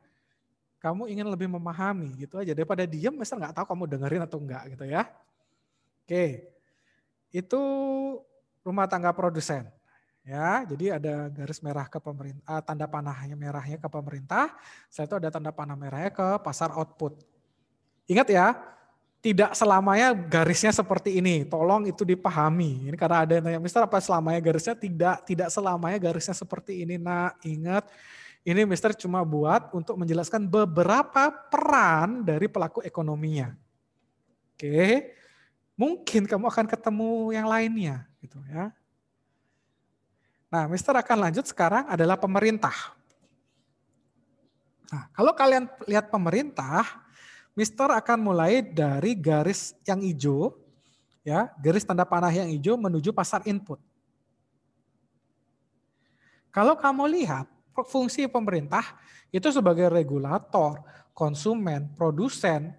kamu ingin lebih memahami gitu aja. Daripada diem, mister nggak tahu kamu dengerin atau enggak gitu ya. Oke, itu rumah tangga produsen. Ya, jadi ada garis merah ke pemerintah, tanda panahnya merahnya ke pemerintah, setelah itu ada tanda panah merahnya ke pasar output. Ingat ya, tidak selamanya garisnya seperti ini. Tolong itu dipahami. Ini karena ada yang tanya, Mister apa selamanya garisnya? Tidak selamanya garisnya seperti ini. Nah, ingat ini Mister cuma buat untuk menjelaskan beberapa peran dari pelaku ekonominya. Oke. Mungkin kamu akan ketemu yang lainnya gitu ya. Nah, Mister akan lanjut sekarang adalah pemerintah. Nah, kalau kalian lihat pemerintah, Mister akan mulai dari garis yang hijau, ya, garis tanda panah yang hijau menuju pasar input. Kalau kamu lihat fungsi pemerintah itu sebagai regulator, konsumen, produsen,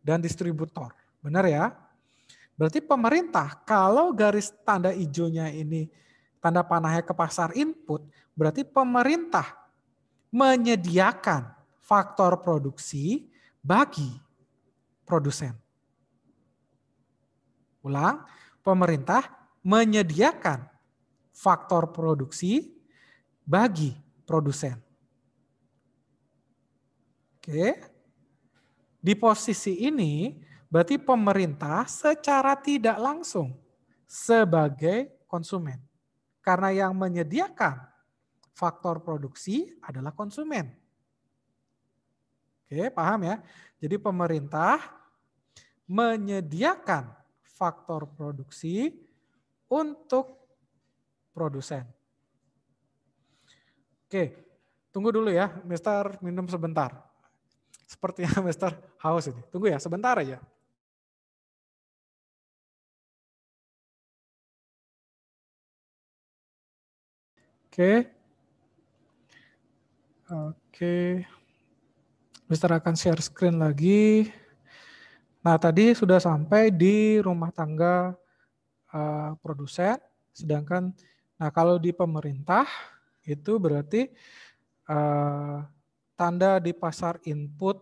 dan distributor. Benar ya? Berarti pemerintah kalau garis tanda hijaunya ini tanda panahnya ke pasar input, berarti pemerintah menyediakan faktor produksi bagi produsen. Ulang, pemerintah menyediakan faktor produksi bagi produsen. Oke. Di posisi ini berarti pemerintah secara tidak langsung sebagai konsumen. Karena yang menyediakan faktor produksi adalah konsumen. Oke, paham ya? Jadi pemerintah menyediakan faktor produksi untuk produsen. Oke, tunggu dulu ya, Mister minum sebentar. Sepertinya Mister haus ini. Tunggu ya, sebentar aja. Oke. Oke. Mister akan share screen lagi. Nah, tadi sudah sampai di rumah tangga produsen, sedangkan nah kalau di pemerintah itu berarti tanda di pasar input,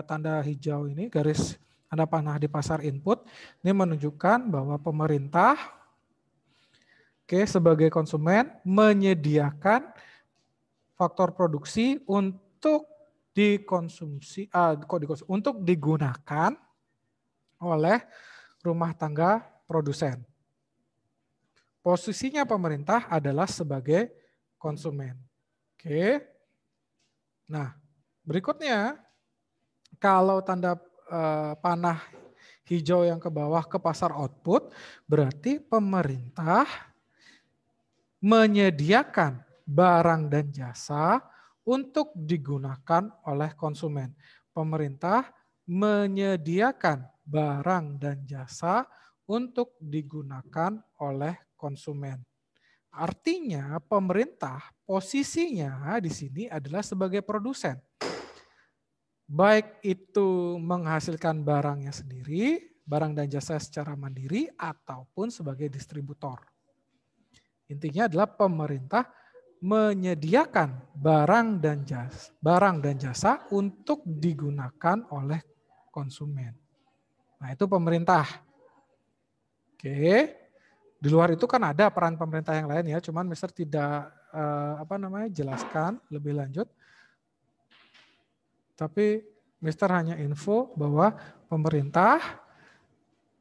tanda hijau ini, garis tanda panah di pasar input, ini menunjukkan bahwa pemerintah sebagai konsumen menyediakan faktor produksi untuk dikonsumsi, untuk digunakan oleh rumah tangga produsen. Posisinya pemerintah adalah sebagai konsumen. Oke. Nah, berikutnya kalau tanda panah hijau yang ke bawah ke pasar output, berarti pemerintah menyediakan barang dan jasa untuk digunakan oleh konsumen. Pemerintah menyediakan barang dan jasa untuk digunakan oleh konsumen. Artinya pemerintah posisinya di sini adalah sebagai produsen. Baik itu menghasilkan barangnya sendiri, barang dan jasa secara mandiri, ataupun sebagai distributor. Intinya adalah pemerintah menyediakan barang dan jasa untuk digunakan oleh konsumen. Nah, itu pemerintah. Oke. Di luar itu kan ada peran pemerintah yang lain ya, cuman Mister tidak jelaskan lebih lanjut. Tapi Mister hanya info bahwa pemerintah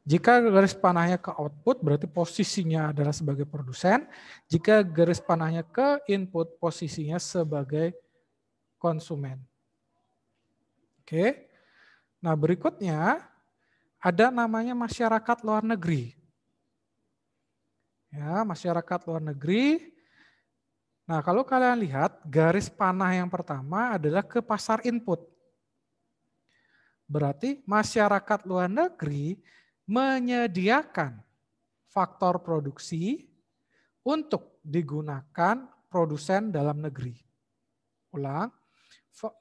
jika garis panahnya ke output berarti posisinya adalah sebagai produsen, jika garis panahnya ke input posisinya sebagai konsumen. Oke. Nah, berikutnya ada namanya masyarakat luar negeri. Ya, masyarakat luar negeri. Nah, kalau kalian lihat garis panah yang pertama adalah ke pasar input. Berarti masyarakat luar negeri menyediakan faktor produksi untuk digunakan produsen dalam negeri. Ulang,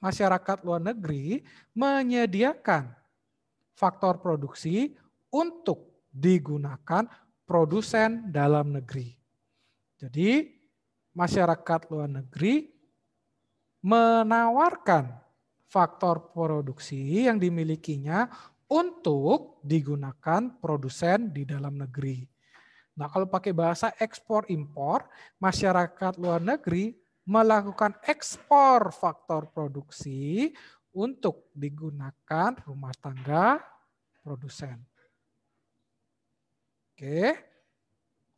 masyarakat luar negeri menyediakan faktor produksi untuk digunakan produsen dalam negeri. Jadi masyarakat luar negeri menawarkan faktor produksi yang dimilikinya untuk digunakan produsen di dalam negeri. Nah, kalau pakai bahasa ekspor impor, masyarakat luar negeri melakukan ekspor faktor produksi untuk digunakan rumah tangga produsen. Oke.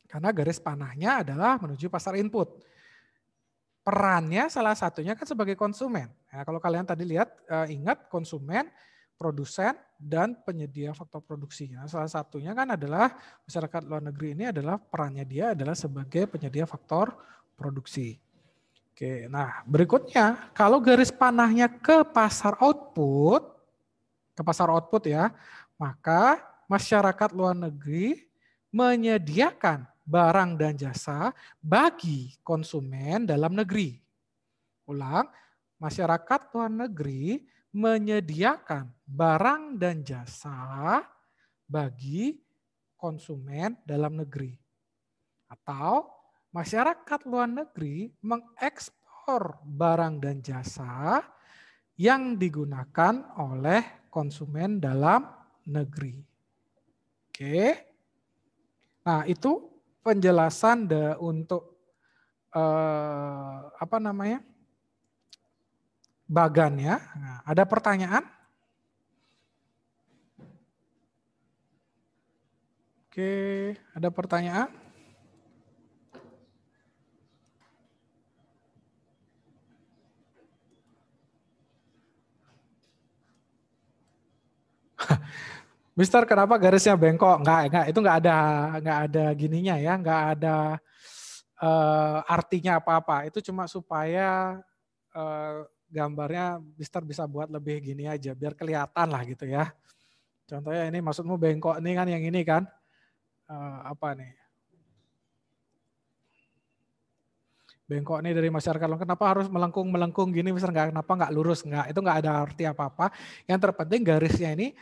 Karena garis panahnya adalah menuju pasar input. Perannya salah satunya kan sebagai konsumen. Nah, kalau kalian tadi lihat, ingat konsumen, produsen, dan penyedia faktor produksi. Nah, salah satunya kan adalah masyarakat luar negeri ini adalah perannya dia adalah sebagai penyedia faktor produksi. Oke, nah berikutnya kalau garis panahnya ke pasar output ya, maka masyarakat luar negeri menyediakan barang dan jasa bagi konsumen dalam negeri. Ulang, masyarakat luar negeri menyediakan barang dan jasa bagi konsumen dalam negeri. Atau masyarakat luar negeri mengekspor barang dan jasa yang digunakan oleh konsumen dalam negeri. Oke. Nah, itu penjelasan untuk bagannya. Nah, ada pertanyaan? Oke, ada pertanyaan? Mister, kenapa garisnya bengkok? Enggak, itu enggak ada gininya ya, enggak ada artinya apa-apa. Itu cuma supaya gambarnya Mister bisa buat lebih gini aja, biar kelihatan lah gitu ya. Contohnya ini maksudmu bengkok nih kan, yang ini kan, apa nih? Bengkok nih dari masyarakat, kenapa harus melengkung gini, Mister? Kenapa enggak lurus? Enggak, itu enggak ada arti apa-apa. Yang terpenting garisnya ini.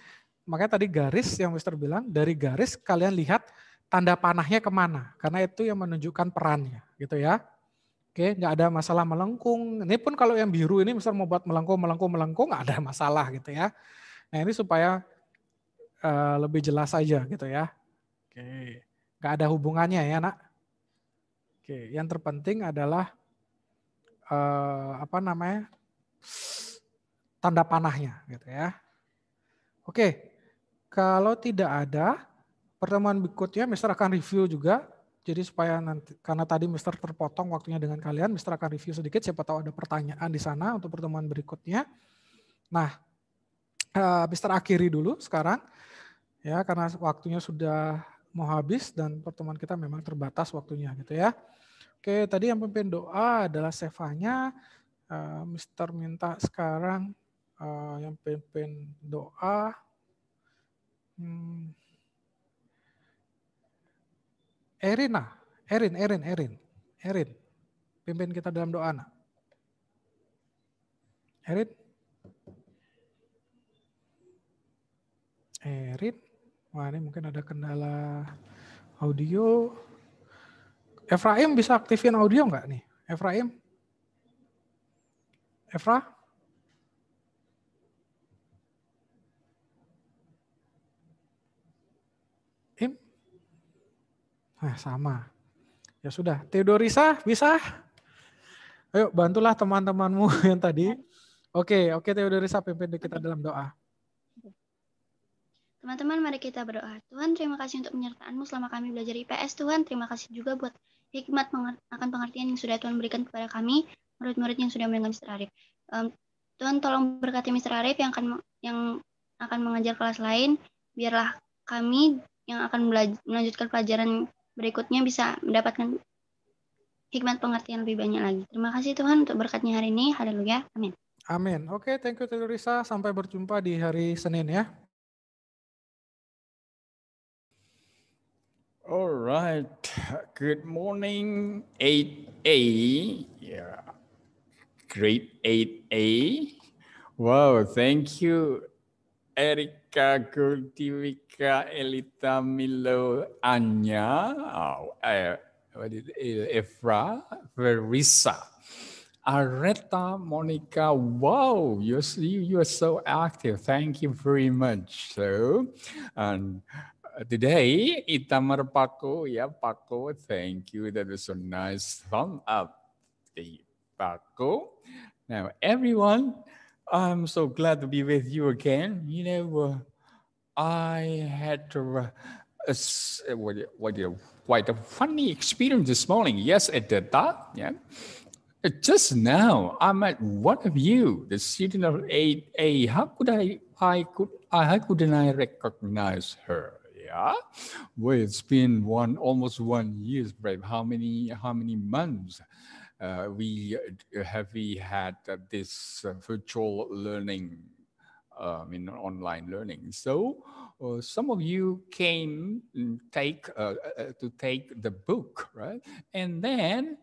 Makanya tadi garis yang Mister bilang, dari garis kalian lihat tanda panahnya kemana. Karena itu yang menunjukkan perannya gitu ya. Oke, nggak ada masalah melengkung. Ini pun kalau yang biru ini Mister mau buat melengkung, nggak ada masalah gitu ya. Nah ini supaya lebih jelas aja gitu ya. Oke, nggak ada hubungannya ya nak. Oke, yang terpenting adalah tanda panahnya gitu ya. Oke. Kalau tidak ada, pertemuan berikutnya Mister akan review juga. Jadi supaya nanti, karena tadi Mister terpotong waktunya dengan kalian, Mister akan review sedikit, siapa tahu ada pertanyaan di sana untuk pertemuan berikutnya. Nah, Mister akhiri dulu sekarang, ya karena waktunya sudah mau habis dan pertemuan kita memang terbatas waktunya gitu ya. Oke, tadi yang pimpin doa adalah Sevanya, Mister minta sekarang yang pimpin doa, Erin, pimpin kita dalam doa. Nak. Erin, wah ini mungkin ada kendala audio. Efraim bisa aktifin audio nggak nih? Efraim? Efra? Nah, sama. Ya sudah, Theodorisa bisa? Ayo bantulah teman-temanmu yang tadi. Oke, Theodorisa pimpin kita dalam doa. Teman-teman, mari kita berdoa. Tuhan, terima kasih untuk penyertaan-Mu selama kami belajar IPS. Tuhan, terima kasih juga buat hikmat akan pengertian yang sudah Tuhan berikan kepada kami, murid-murid yang sudah mendengar Mr. Arif. Tuhan, tolong berkati Mr. Arif yang akan mengajar kelas lain, biarlah kami yang akan melanjutkan pelajaran berikutnya bisa mendapatkan hikmat pengertian lebih banyak lagi. Terima kasih Tuhan untuk berkatnya hari ini. Haleluya. Amin. Amin. Oke, thank you Theodorisa. Sampai berjumpa di hari Senin ya. All right. Good morning, 8A. Yeah. Grade 8A. Wow, thank you, Erika, Gultiwika, Elita, Milo, Anya. Efra, Verisa, Areta, Monica. Wow, you are so active. Thank you very much. So, and today, Itamar Paco, yeah, Paco, thank you. That was a nice thumb up, Paco. Now, everyone, I'm so glad to be with you again. I had quite a funny experience this morning. Yes, at the top, yeah. Just now, I met one of you, the student of 8A. How couldn't I recognize her? Yeah, well, it's been almost 1 year, right? How many months we had this virtual learning, in online learning. So some of you came to take the book, right? And then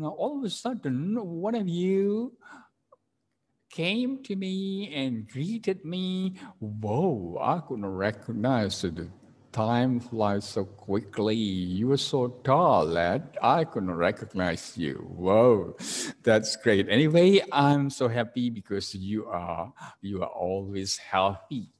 all of a sudden, one of you came to me and greeted me. Whoa, I couldn't recognize the time flies so quickly. You were so tall that I couldn't recognize you. Whoa, that's great. Anyway, I'm so happy because you are always healthy.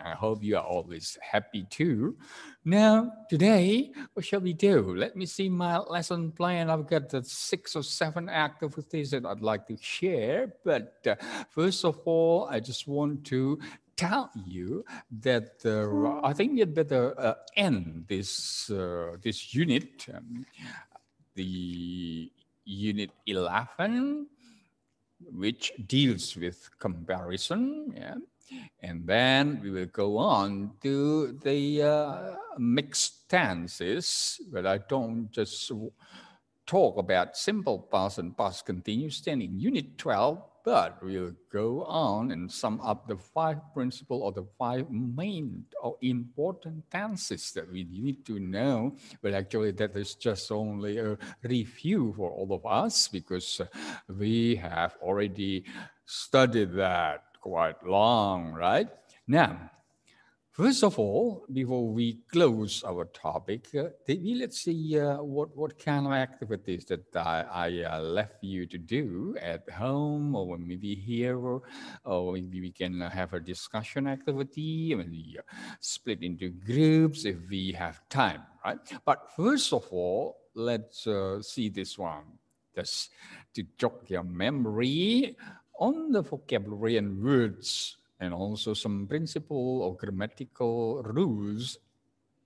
I hope you are always happy too. Now, today, what shall we do? Let me see my lesson plan. I've got the 6 or 7 activities that I'd like to share. But first of all, I just want to tell you that I think you'd better end this unit, the unit 11, which deals with comparison. Yeah. And then we will go on to the mixed tenses, but I don't just talk about simple past and past continuous tense in Unit 12, but we'll go on and sum up the 5 principles or the 5 main or important tenses that we need to know. But actually, that is just only a review for all of us because we have already studied that quite long, right? Now, first of all, before we close our topic, let's see what kind of activities that I left you to do at home or maybe here, or maybe we can have a discussion activity, maybe split into groups if we have time, right? But first of all, let's see this one, just to jog your memory on the vocabulary and words, and also some principle or grammatical rules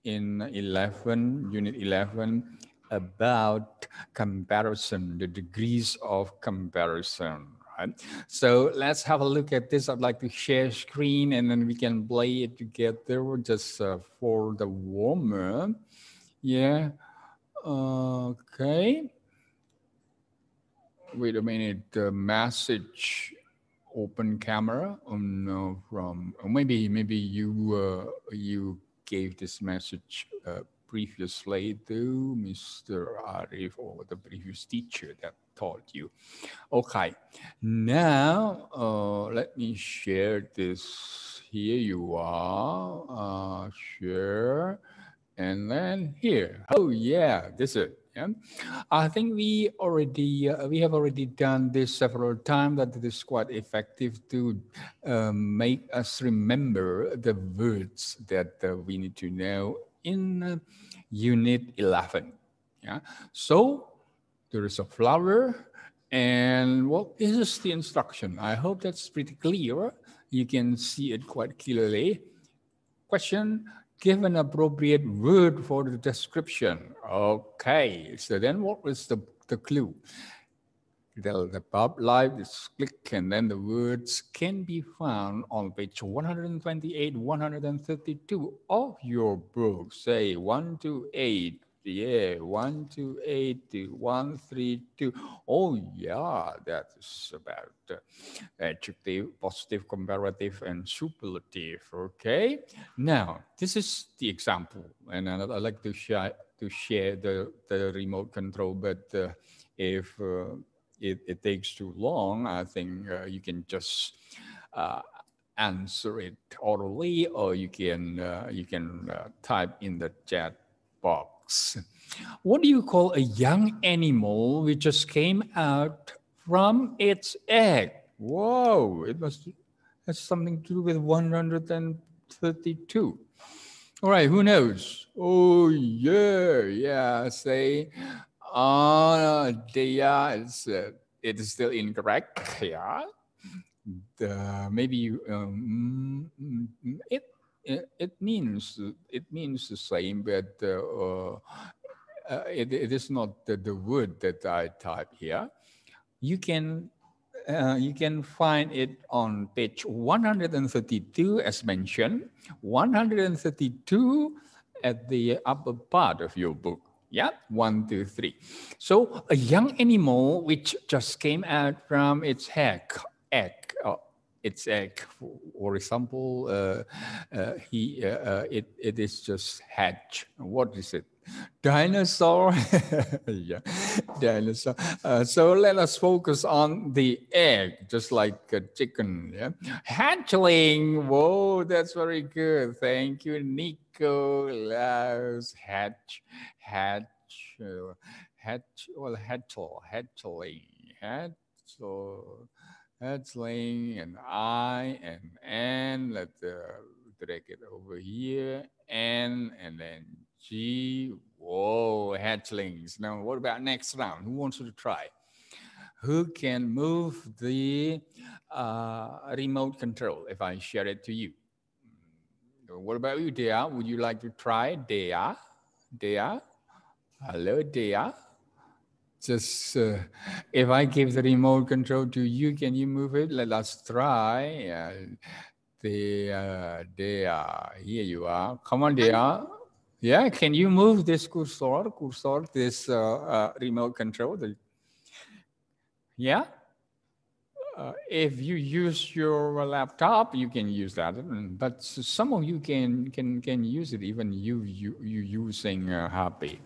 in Unit 11 about comparison, the degrees of comparison. Right? So let's have a look at this. I'd like to share screen and then we can play it together just for the warmer. Yeah. Okay. Wait a minute. The message open camera on from maybe you gave this message previously to Mr. Arif or the previous teacher that taught you. Okay, now let me share this. Here you are. Share, and then here. Oh yeah, this is it. Yeah. I think we have already done this several times. That it is quite effective to make us remember the words that we need to know in Unit 11. Yeah. So there is a flower, and what is the instruction? I hope that's pretty clear. You can see it quite clearly. Question: give an appropriate word for the description. Okay, so then what was the clue? The pub live is click, and then the words can be found on page 128, 132 of your book. Say 1 to 8. Yeah, 1 to 8 to 132. Oh, yeah, that is about adjective, positive, comparative, and superlative. Okay. Now, this is the example, and I'd like to share the remote control. But if it takes too long, I think you can just answer it orally, or you can type in the chat box. box. What do you call a young animal which just came out from its egg? Whoa, it must have something to do with 132. All right, who knows? Oh, yeah, say, Dea, it is still incorrect, yeah. Maybe it means the same, but it is not the word that I type here. You can find it on page 132 as mentioned, 132 at the upper part of your book. Yeah, 1, 2, 3. So a young animal which just came out from its egg. For example, it is just hatch. What is it? Dinosaur. Yeah, dinosaur. So let us focus on the egg, just like a chicken. Yeah, hatchling. Whoa, that's very good. Thank you, Nico. Hatchling. Hatchling and I and N. Let's drag it over here. N and then G. Whoa, hatchlings. Now, what about next round? Who wants to try? Who can move the remote control if I share it to you? What about you, Dea? Would you like to try? Dea? Hello, Dea? Just if I give the remote control to you, can you move it? Let us try. Dea, here you are. Come on, Dea. Yeah, can you move this cursor, this remote control? Yeah? If you use your laptop, you can use that. But some of you can use it, even you using Happy.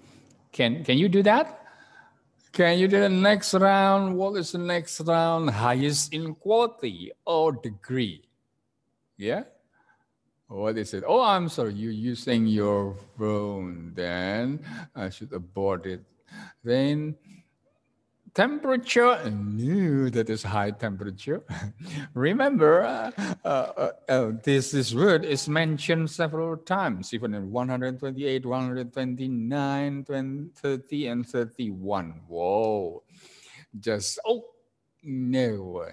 Can you do that? Can you do the next round? What is the next round? Highest inequality or degree? Yeah? What is it? Oh, I'm sorry. You're using your phone. Then I should abort it. Then temperature. No, that is high temperature. Remember, this word is mentioned several times, even in 128, 129, 30, and 31. Whoa. Just, no.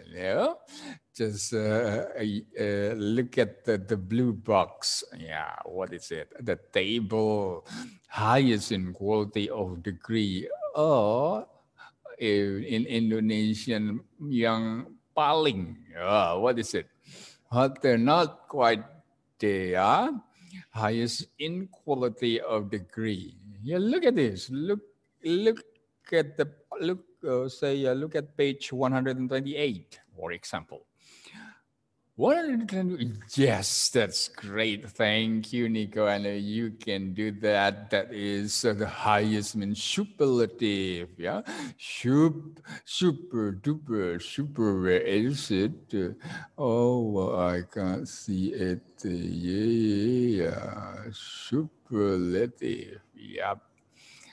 Just look at the blue box. Yeah, what is it? The table, highest inequality of degree. Or in Indonesian, yang paling. What is it? But they're not quite there. Highest inequality of degree. Yeah, look at this. Look at look at page 128, for example. 120. Yes, that's great. Thank you, Nico. I know you can do that. That is the highest means superlative. Yeah, super duper super. Where is it? Oh, I can't see it. Yeah, superlative. Yep.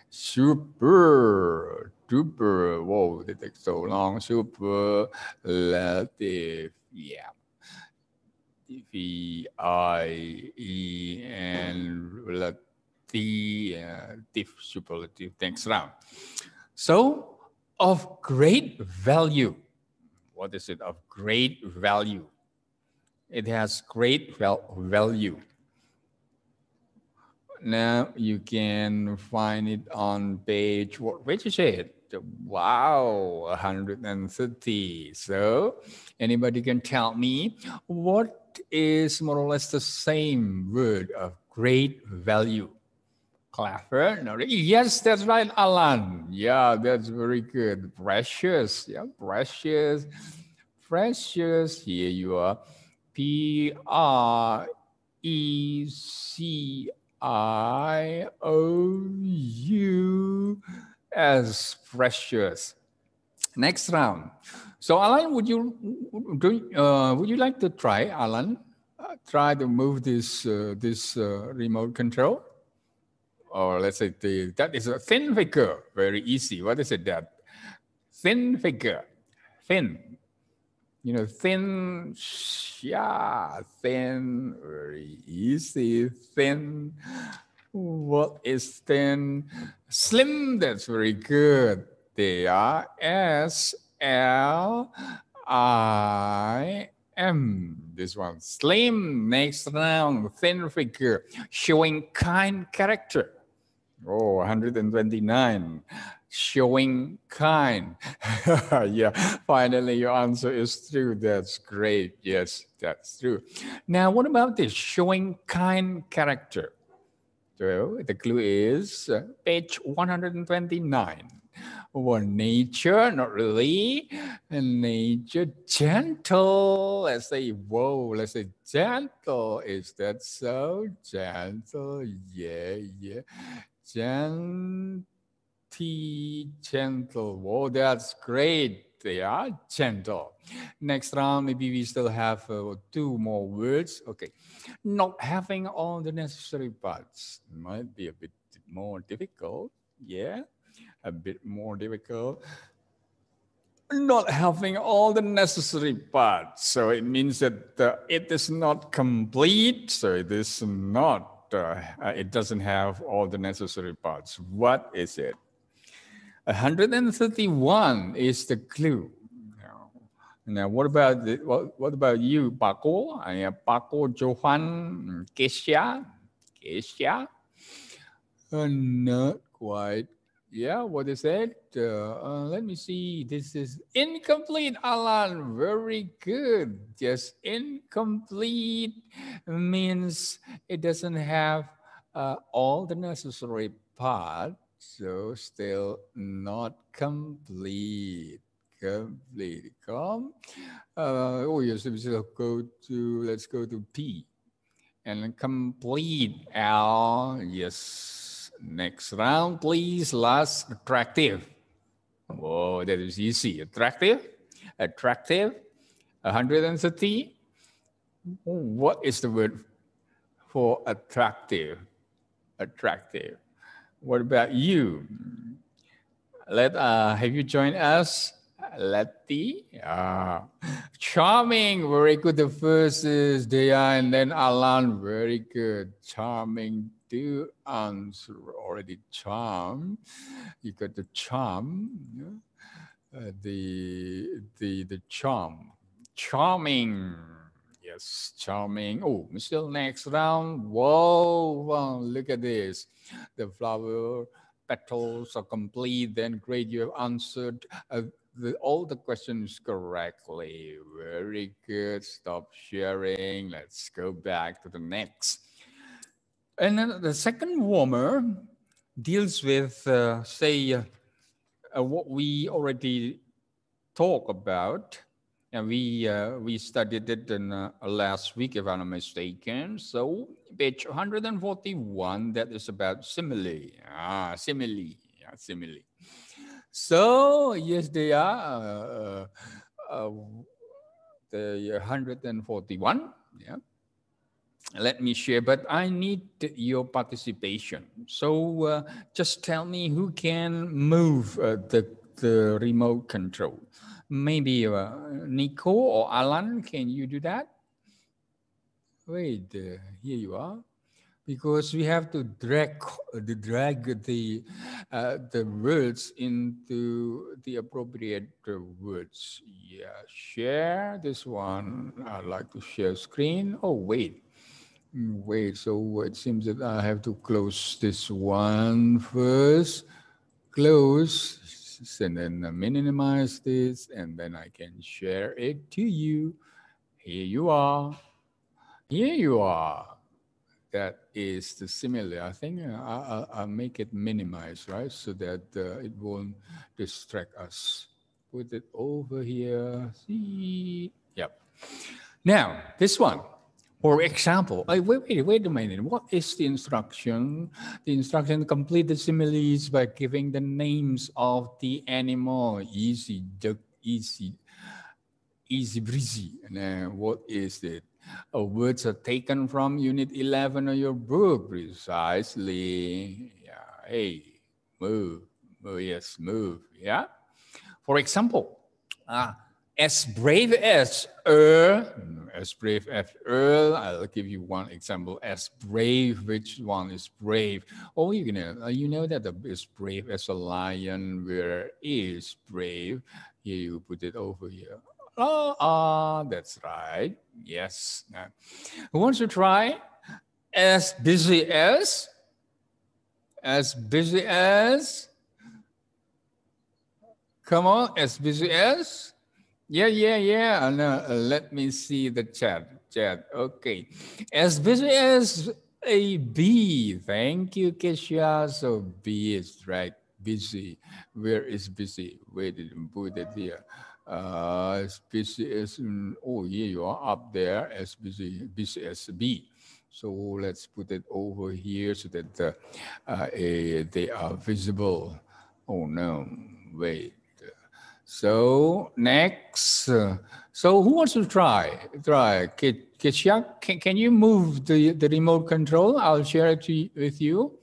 Super duper. Whoa, that takes so long. Superlative. Yeah. V-I-E-N-T, superlative. Next round. So, of great value. What is it? Of great value. It has great value. Now you can find it on page, what page is it? Wow, 130. So, anybody can tell me what is more or less the same word of great value? Clever? No, yes, that's right, Alan. Yeah, that's very good. Precious. Yeah, precious. Precious. Here you are. Precious. Precious. Next round. So, Alan, would you like to try, Alan? Try to move this remote control. or let's say that is a thin figure. Very easy. What is it that? Thin figure. Thin. You know, thin. Yeah, thin. Very easy. Thin. What is thin? Slim. That's very good. They are SLIM. This one. Slim. Next round. Thin figure. Showing kind character. Oh, 129. Showing kind. Yeah, finally your answer is true. That's great. Yes, that's true. Now, what about this? Showing kind character. So the clue is page 129. Well, nature, not really. Nature, gentle. Let's say, whoa, let's say gentle. Is that so? Gentle, yeah. Gentle. Whoa, that's great. They are gentle. Next round, maybe we still have 2 more words. Okay. Not having all the necessary parts might be a bit more difficult. Yeah, a bit more difficult. Not having all the necessary parts. So it means that it is not complete. So it is not. It doesn't have all the necessary parts. What is it? 131 is the clue. Now, what about you, Paco? Paco, Johan, Kesia? Not quite. Yeah, what is it? Let me see. This is incomplete, Alan. Very good. Just incomplete means it doesn't have all the necessary parts, so still not complete. Oh yes, let's go to P. And complete, L. Yes. Next round, please. Last, attractive. Oh, that is easy. Attractive. 130. What is the word for attractive? Attractive. What about you? Have you joined us? Letty. Charming. Very good. The first is Dea and then Alan. Very good. Charming. Do answer already. Charm. You got the charm. The charm. Charming. Yes, charming. Oh, still next round. Whoa, wow, look at this. The flower petals are complete. Then great, you have answered all the questions correctly. Very good. Stop sharing. Let's go back to the next. And then the second warmer deals with, what we already talked about. And we studied it in last week, if I'm not mistaken. So page 141, that is about simile. Simile. So yes, they are the 141. Yeah. Let me share, but I need your participation. So just tell me who can move the remote control. Maybe Nico or Alan, can you do that? Wait, here you are. Because we have to drag the words into the appropriate words. Yeah, share this one. I'd like to share screen. Oh, wait. So it seems that I have to close this one first. Close. And then minimize this, and then I can share it to you. Here you are. That is the simile. I think I'll make it minimized, right? So that it won't distract us. Put it over here. See? Yep. Now, this one. For example, wait a minute. What is the instruction? The instruction: complete the similes by giving the names of the animal. Easy, duck, easy breezy. And what is it? Words are taken from Unit 11 of your book, precisely. Hey, move, move, yes, move, yeah. For example, as brave as Earl, I'll give you one example. As brave, which one is brave? Oh, you know that is brave as a lion, where is brave? Here you put it over here. That's right. Yes. Who wants to try? As busy as? As busy as? Come on, as busy as? Yeah. No, let me see the chat. Okay. As busy as a bee. Thank you, Kesha. So bee is right. Busy. Where is busy? Where did you put it here? As busy as, oh yeah, you are up there. As busy as a bee. So let's put it over here so that they are visible. Oh no, wait. So next, so who wants to try? Kisha, can you move the remote control? I'll share it with you.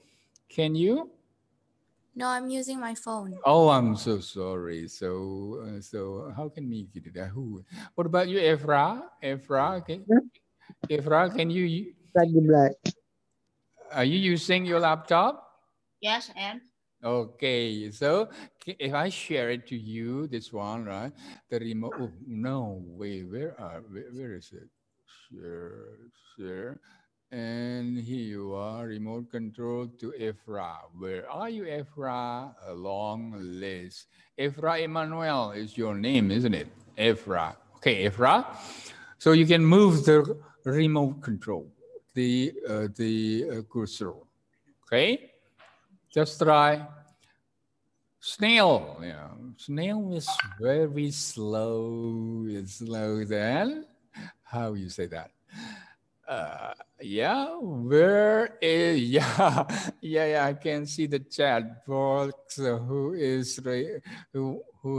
Can you? No, I'm using my phone. Oh, I'm so sorry. So how can we get that? Who? What about you, Efra? Efra, can you? Are you using your laptop? Yes, and Okay, so if I share it to you, this one, right? The remote. Oh, no, wait, where is it? Share. And here you are, remote control to Efra. Where are you, Efra? A long list. Efra Emmanuel is your name, isn't it? Efra. Okay, Efra. So you can move the remote control, the cursor. Okay. Just try. Snail. Yeah. Snail is very slow. It's slow then. How you say that? Yeah, where is yeah, I can see the chat box who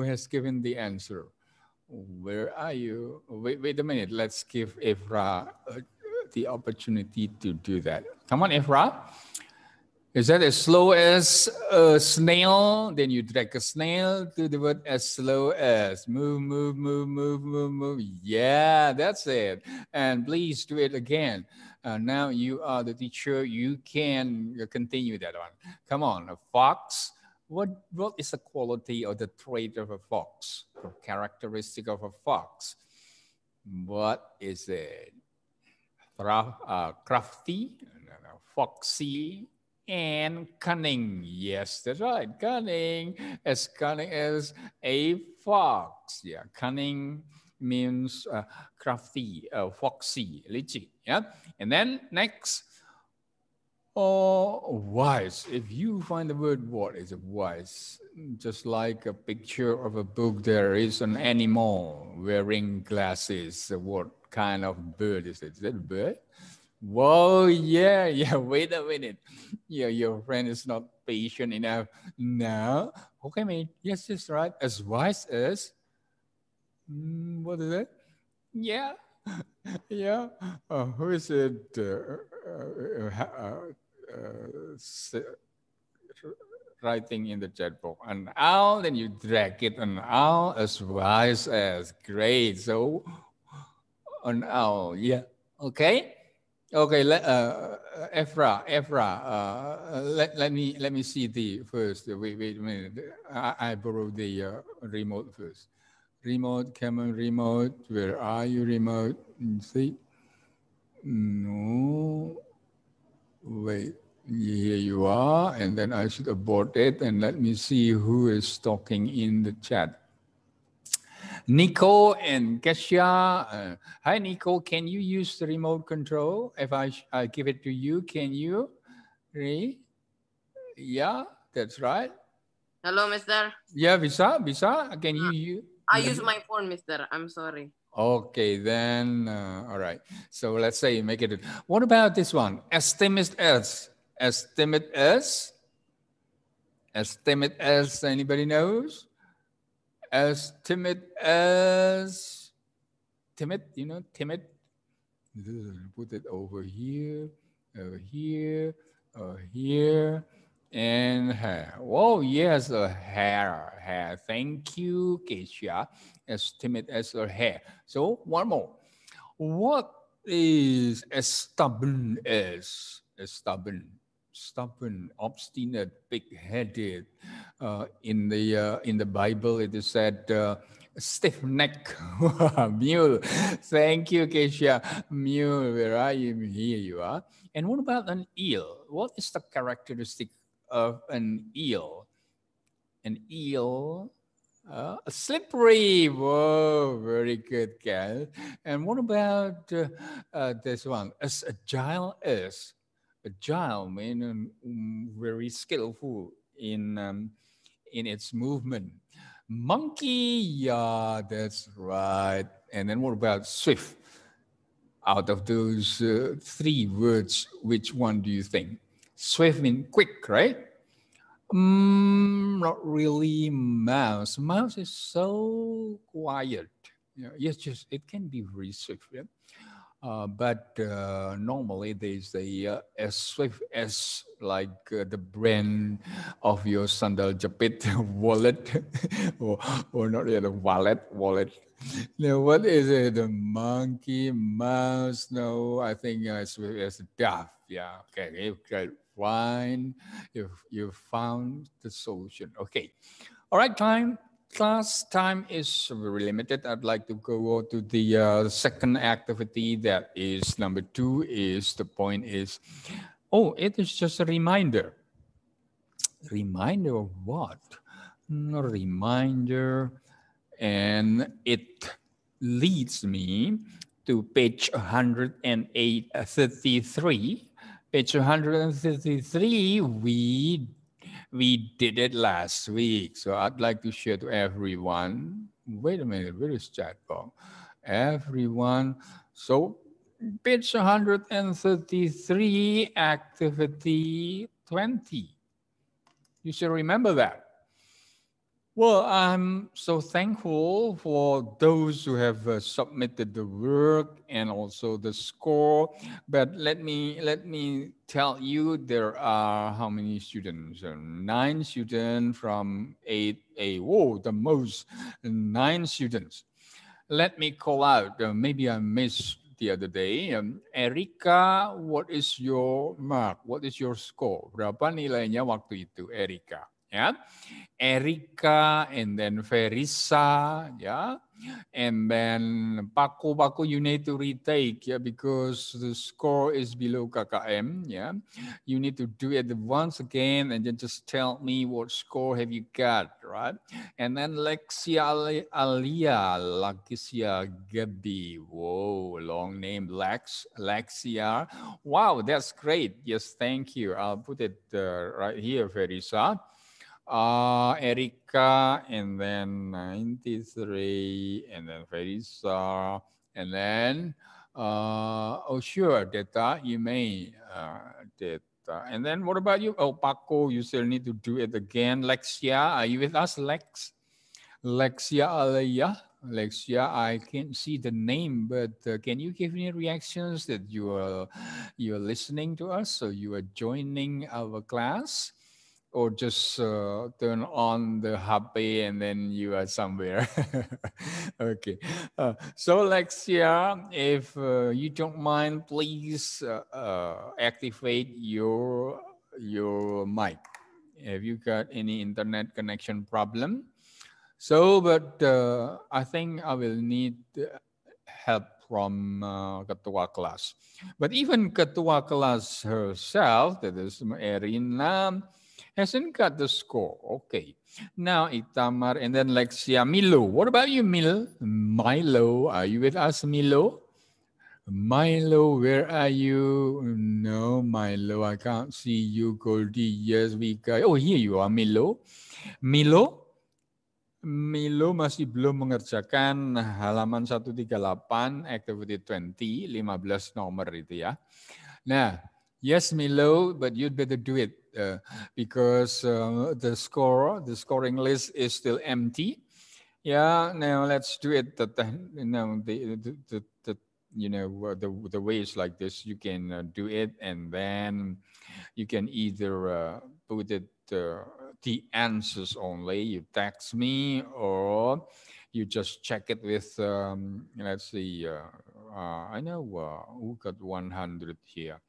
has given the answer. Where are you? Wait a minute. Let's give Efra the opportunity to do that. Come on, Efra. Is that as slow as a snail? Then you drag a snail to the word as slow as. Move. Yeah, that's it. And please do it again. Now you are the teacher. You can continue that one. Come on, a fox. What is the quality or the trait of a fox? The characteristic of a fox. What is it? Crafty, foxy, and cunning. Yes, that's right. Cunning as a fox. Yeah, cunning means crafty, foxy, licik. Yeah, and then next, wise. If you find the word what is wise, just like a picture of a book, there is an animal wearing glasses. What kind of bird is it? Is that a bird? Whoa, yeah. Wait a minute. Yeah, your friend is not patient enough. No. Okay, mate. Yes, right. As wise as. What is it? Yeah. Yeah. Who is it? Writing in the chat box. An owl, then you drag it. An owl as wise as. Great. So, an owl. Yeah. Okay. Okay, Efra, let me see the first. Wait a minute. I borrowed the remote first. Remote, come on, remote. Where are you, remote? See? No. Wait. Here you are, and then I should abort it, and let me see who is talking in the chat. Nico and Kesha. Hi, Nico. Can you use the remote control? If I give it to you, can you? Yeah, that's right. Hello, mister. Yeah, Bisa. Can you? I use my phone, mister. I'm sorry. Okay, then, all right. So let's say make it. What about this one? As timid as. As timid as? As timid as anybody knows? As timid as timid, timid. Put it over here, here, and hair. Oh, yes, a hair, hair. Thank you, Keisha. As timid as her hair. So, one more. What is as stubborn as? As stubborn, obstinate, big-headed. In the Bible, it is said stiff neck, mule. Thank you, Keisha. Mule, where are you? Here you are. And what about an eel? What is the characteristic of an eel? An eel, slippery. Whoa, very good, Cal. And what about this one? As agile as? Agile means very skillful in its movement. Monkey, yeah, that's right. And then what about swift? Out of those three words, which one do you think? Swift means quick, right? Not really mouse. Mouse is so quiet. Yes, just it can be very swift. Yeah? But normally they say as swift as like the brand of your sandal jepit wallet, or not yet a wallet. Now, what is it? The monkey, mouse? No, I think as swift as a dove. Yeah, okay, fine. You found the solution. Okay, all right, class time is very limited. I'd like to go to the second activity. That is number 2. Is the point is, oh, it is just a reminder. Reminder of what? A reminder, and it leads me to page 133. Page 133, we did it last week. So I'd like to share to everyone. Wait a minute, where is chat box? Everyone. So page 133, activity 20. You should remember that. Well, I'm so thankful for those who have submitted the work and also the score. But let me tell you, there are how many students? 9 students from 8A. Whoa, the most, 9 students. Let me call out. Maybe I missed the other day. Erika, what is your mark? What is your score? Berapa nilainya waktu itu, Erika? Ya. Erika, and then Ferisa, yeah, and then Paku, you need to retake, yeah, because the score is below KKM, yeah. You need to do it once again, and then just tell me what score have you got, right? And then Lexia Alia, Lakisia Gabi, whoa, long name, Lexia. Wow, that's great. Yes, thank you. I'll put it right here, Ferisa. Erika, and then 93, and then Ferisa, and then, oh sure, Data, you may, Data. And then what about you? Oh, Paco, you still need to do it again. Lexia, are you with us, Lex? Lexia Alaya? Lexia, I can't see the name, but can you give me reactions that you're listening to us, so you are joining our class? Or just turn on the HP and then you are somewhere. Okay. So Lexia, if you don't mind, please activate your mic. Have you got any internet connection problem? So, but I think I will need help from Ketua Kelas. But even Ketua Kelas herself, that is Erina, hasn't got the score. Okay. Now Itamar and then Lexia. Milo. What about you, Milo? Are you with us, Milo? Milo, where are you? No, Milo, I can't see you, Goldie. Yes, we got. Oh, here you are, Milo. Milo masih belum mengerjakan halaman 138, activity 20, 15 nomor itu ya. Nah, yes, Milo, but you'd better do it because the scoring list is still empty. Yeah, now let's do it. The ways like this, you can do it, and then you can either put it the answers only. You text me, or you just check it with, let's see, I know who got 100 here.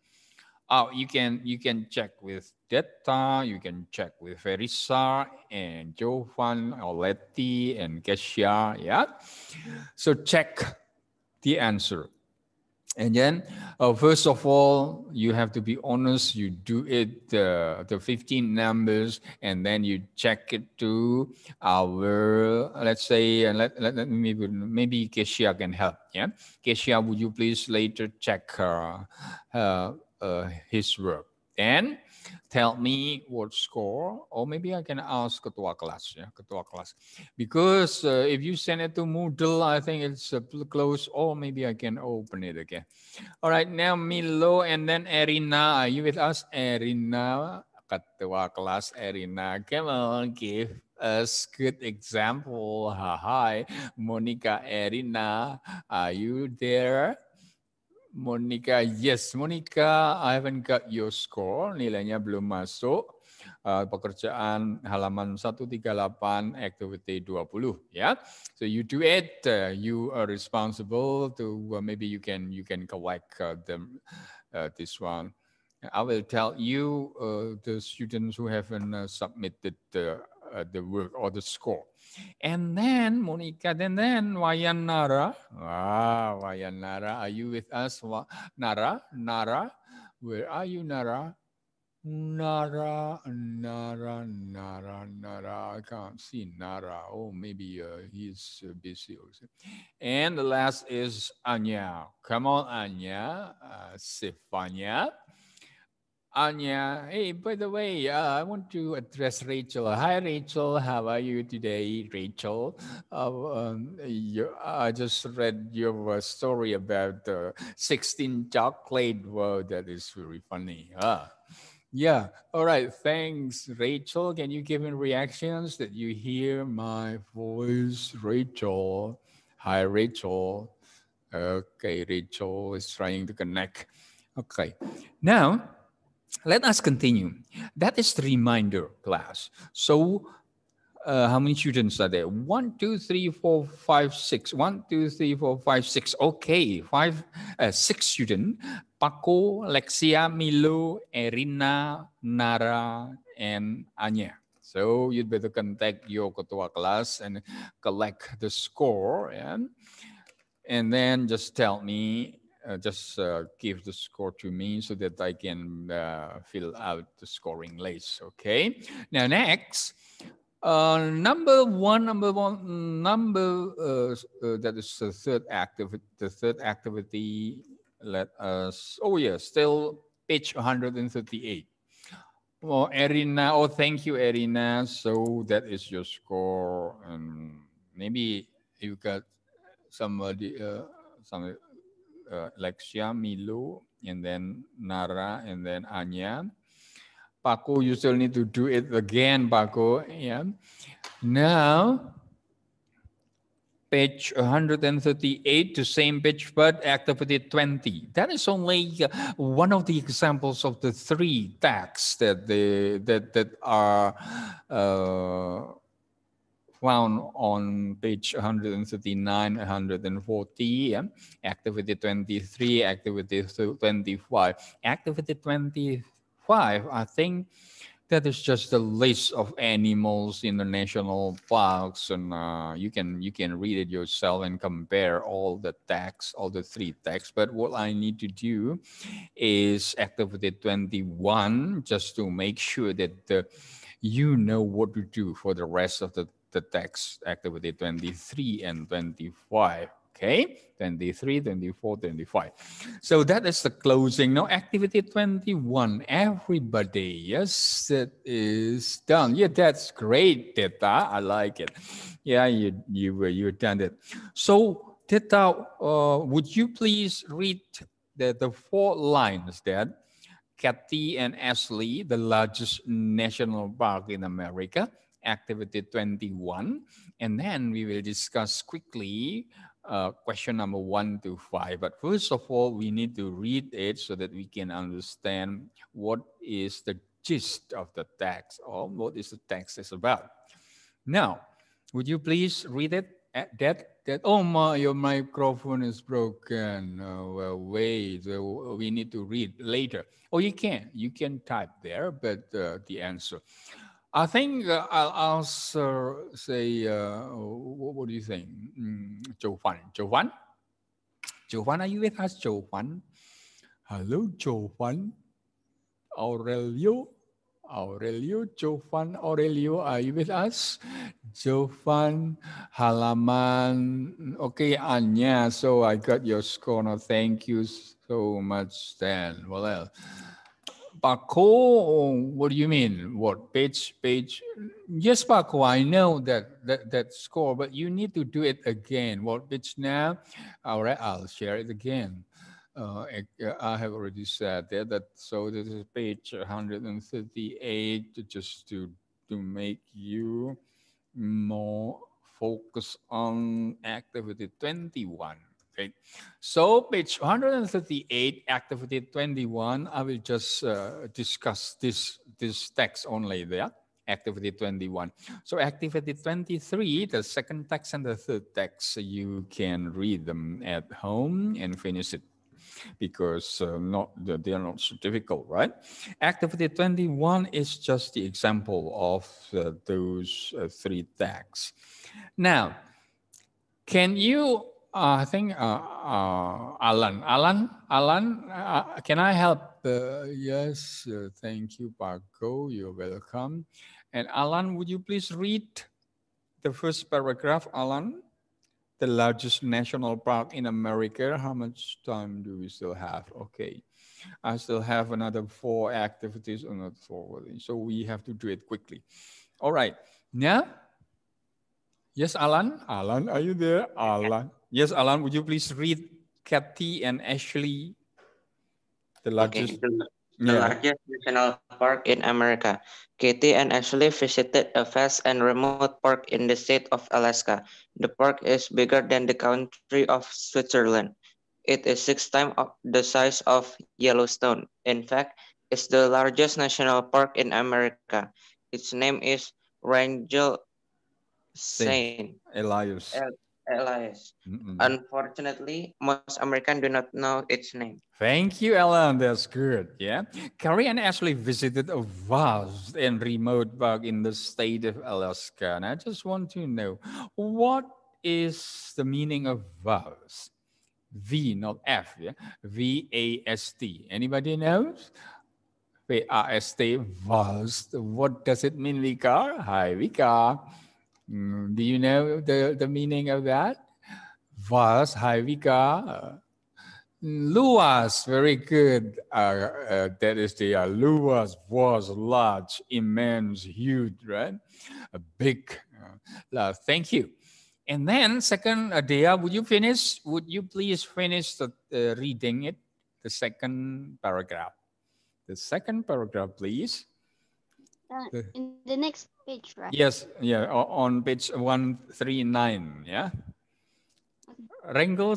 Oh, you can check with Detta, you can check with Verisa and Jovan or Letty and Kesha, yeah? So check the answer. And then, first of all, you have to be honest. You do it, the 15 numbers, and then you check it to our, let's say, maybe Kesha can help. Yeah, Kesha, would you please later check his work? And tell me what score, or maybe I can ask ketua kelas, ya, ketua kelas. Because if you send it to Moodle, I think it's closed, or maybe I can open it again. All right, now Milo and then Erina. Are you with us, Erina? Ketua kelas Erina. Come on, give us good example. Hi, Monica, Erina. Are you there? Monica, yes. Monica, I haven't got your score. Nilainya belum masuk. Pekerjaan halaman 138, activity 20. Ya. So you do it. You are responsible to, maybe you can collect them, this one. I will tell you the students who haven't submitted the work or the score. And then Monica, and then Wayan Nara. Wow, Wayan Nara, are you with us? Nara, where are you, Nara? Nara. I can't see Nara. Oh, maybe he's busy also. And the last is Anya. Come on, Anya. Sifanya. Anya, hey, by the way, I want to address Rachel. Hi, Rachel. How are you today, Rachel? I just read your story about the 16 chocolate. Wow, that is very funny. Yeah. All right. Thanks, Rachel. Can you give me reactions that you hear my voice, Rachel? Hi, Rachel. Okay, Rachel is trying to connect. Okay. Now, let us continue. That is the reminder class. So how many students are there? 1, 2, 3, 4, 5, 6. 1, 2, 3, 4, 5, 6. Okay, 6 students. Paco, Lexia, Milo, Erina, Nara, and Anya. So you'd better contact your ketua class and collect the score. And then just tell me, give the score to me so that I can fill out the scoring list. Okay. Now next, number one, that is the third activity. The third activity. Let us. Oh yeah, still page 138. Oh, Erina. Oh, thank you, Erina. So that is your score, and maybe you got somebody, some Lexia, Milo, and then Nara, and then Anya. Paco, you still need to do it again, Paco. Yeah. Now, page 138, the same page, but activity 20. That is only one of the examples of the 3 tasks that are found on page 139, 140, yeah? Activity 23, activity 25. Activity 25, I think that is just a list of animals in the national parks, and you can read it yourself and compare all the texts, all the 3 texts. But what I need to do is activity 21, just to make sure that you know what to do for the rest of the text, activity 23 and 25. Okay, 23, 24, 25. So that is the closing. Now, activity 21. Everybody, yes, that is done. Yeah, that's great, Teta. I like it. Yeah, you done it. So, Teta, would you please read the 4 lines that Kathy and Ashley, the largest national park in America, activity 21. And then we will discuss quickly question number 1 to 5. But first of all, we need to read it so that we can understand what is the gist of the text or what is the text is about. Now, would you please read it? Oh my, your microphone is broken. Well, wait, we need to read later. Oh, you can type there, but the answer. I think I'll say, what do you think? Joe Fan, are you with us, Joe Fan? Hello, Joe Fan. Aurelio, Jovan, Aurelio, are you with us? Jovan, halaman. Okay, Anya, so I got your score now. Thank you so much, Dan. Well, Paco, what do you mean? What, page? Yes, Paco, I know that score, but you need to do it again. What page now? All right, I'll share it again. I have already said that. So this is page 138, just to make you more focus on activity 21. Okay, so page 138, activity 21. I will just discuss this text only there. Activity 21. So activity 23, the second text and the third text, you can read them at home and finish it, because they are not so difficult, right? Activity 21 is just the example of those three texts. Now, can you, I think, Alan, can I help? Yes, thank you, Paco, you're welcome. And Alan, would you please read the first paragraph, Alan? The largest national park in America. How much time do we still have? Okay, I still have another 4 activities or not 4, so we have to do it quickly. All right, now, yes, Alan, are you there? Alan, yes, Alan, would you please read Kathy and Ashley? The largest. Okay. The largest national park in America. Katie and Ashley visited a vast and remote park in the state of Alaska. The park is bigger than the country of Switzerland. It is 6 times the size of Yellowstone. In fact, it's the largest national park in America. Its name is Wrangell St. Elias. Unfortunately, most Americans do not know its name. Thank you, Alan. That's good. Yeah. Carrie and Ashley visited a vast and remote park in the state of Alaska. And I just want to know, what is the meaning of vast? V, not F. Yeah. V-A-S-T. Anybody knows? V-A-S-T, vast. What does it mean, Vika? Hi, Vika. Do you know the meaning of that? Vast, hi, Vika. Luas, very good. That is the luas, was large, immense, huge, right? A big. Thank you. And then second, Dea, would you please finish reading it, the second paragraph? The second paragraph, please. In the next page, right? Yes, yeah, on page 139, yeah. Wrangell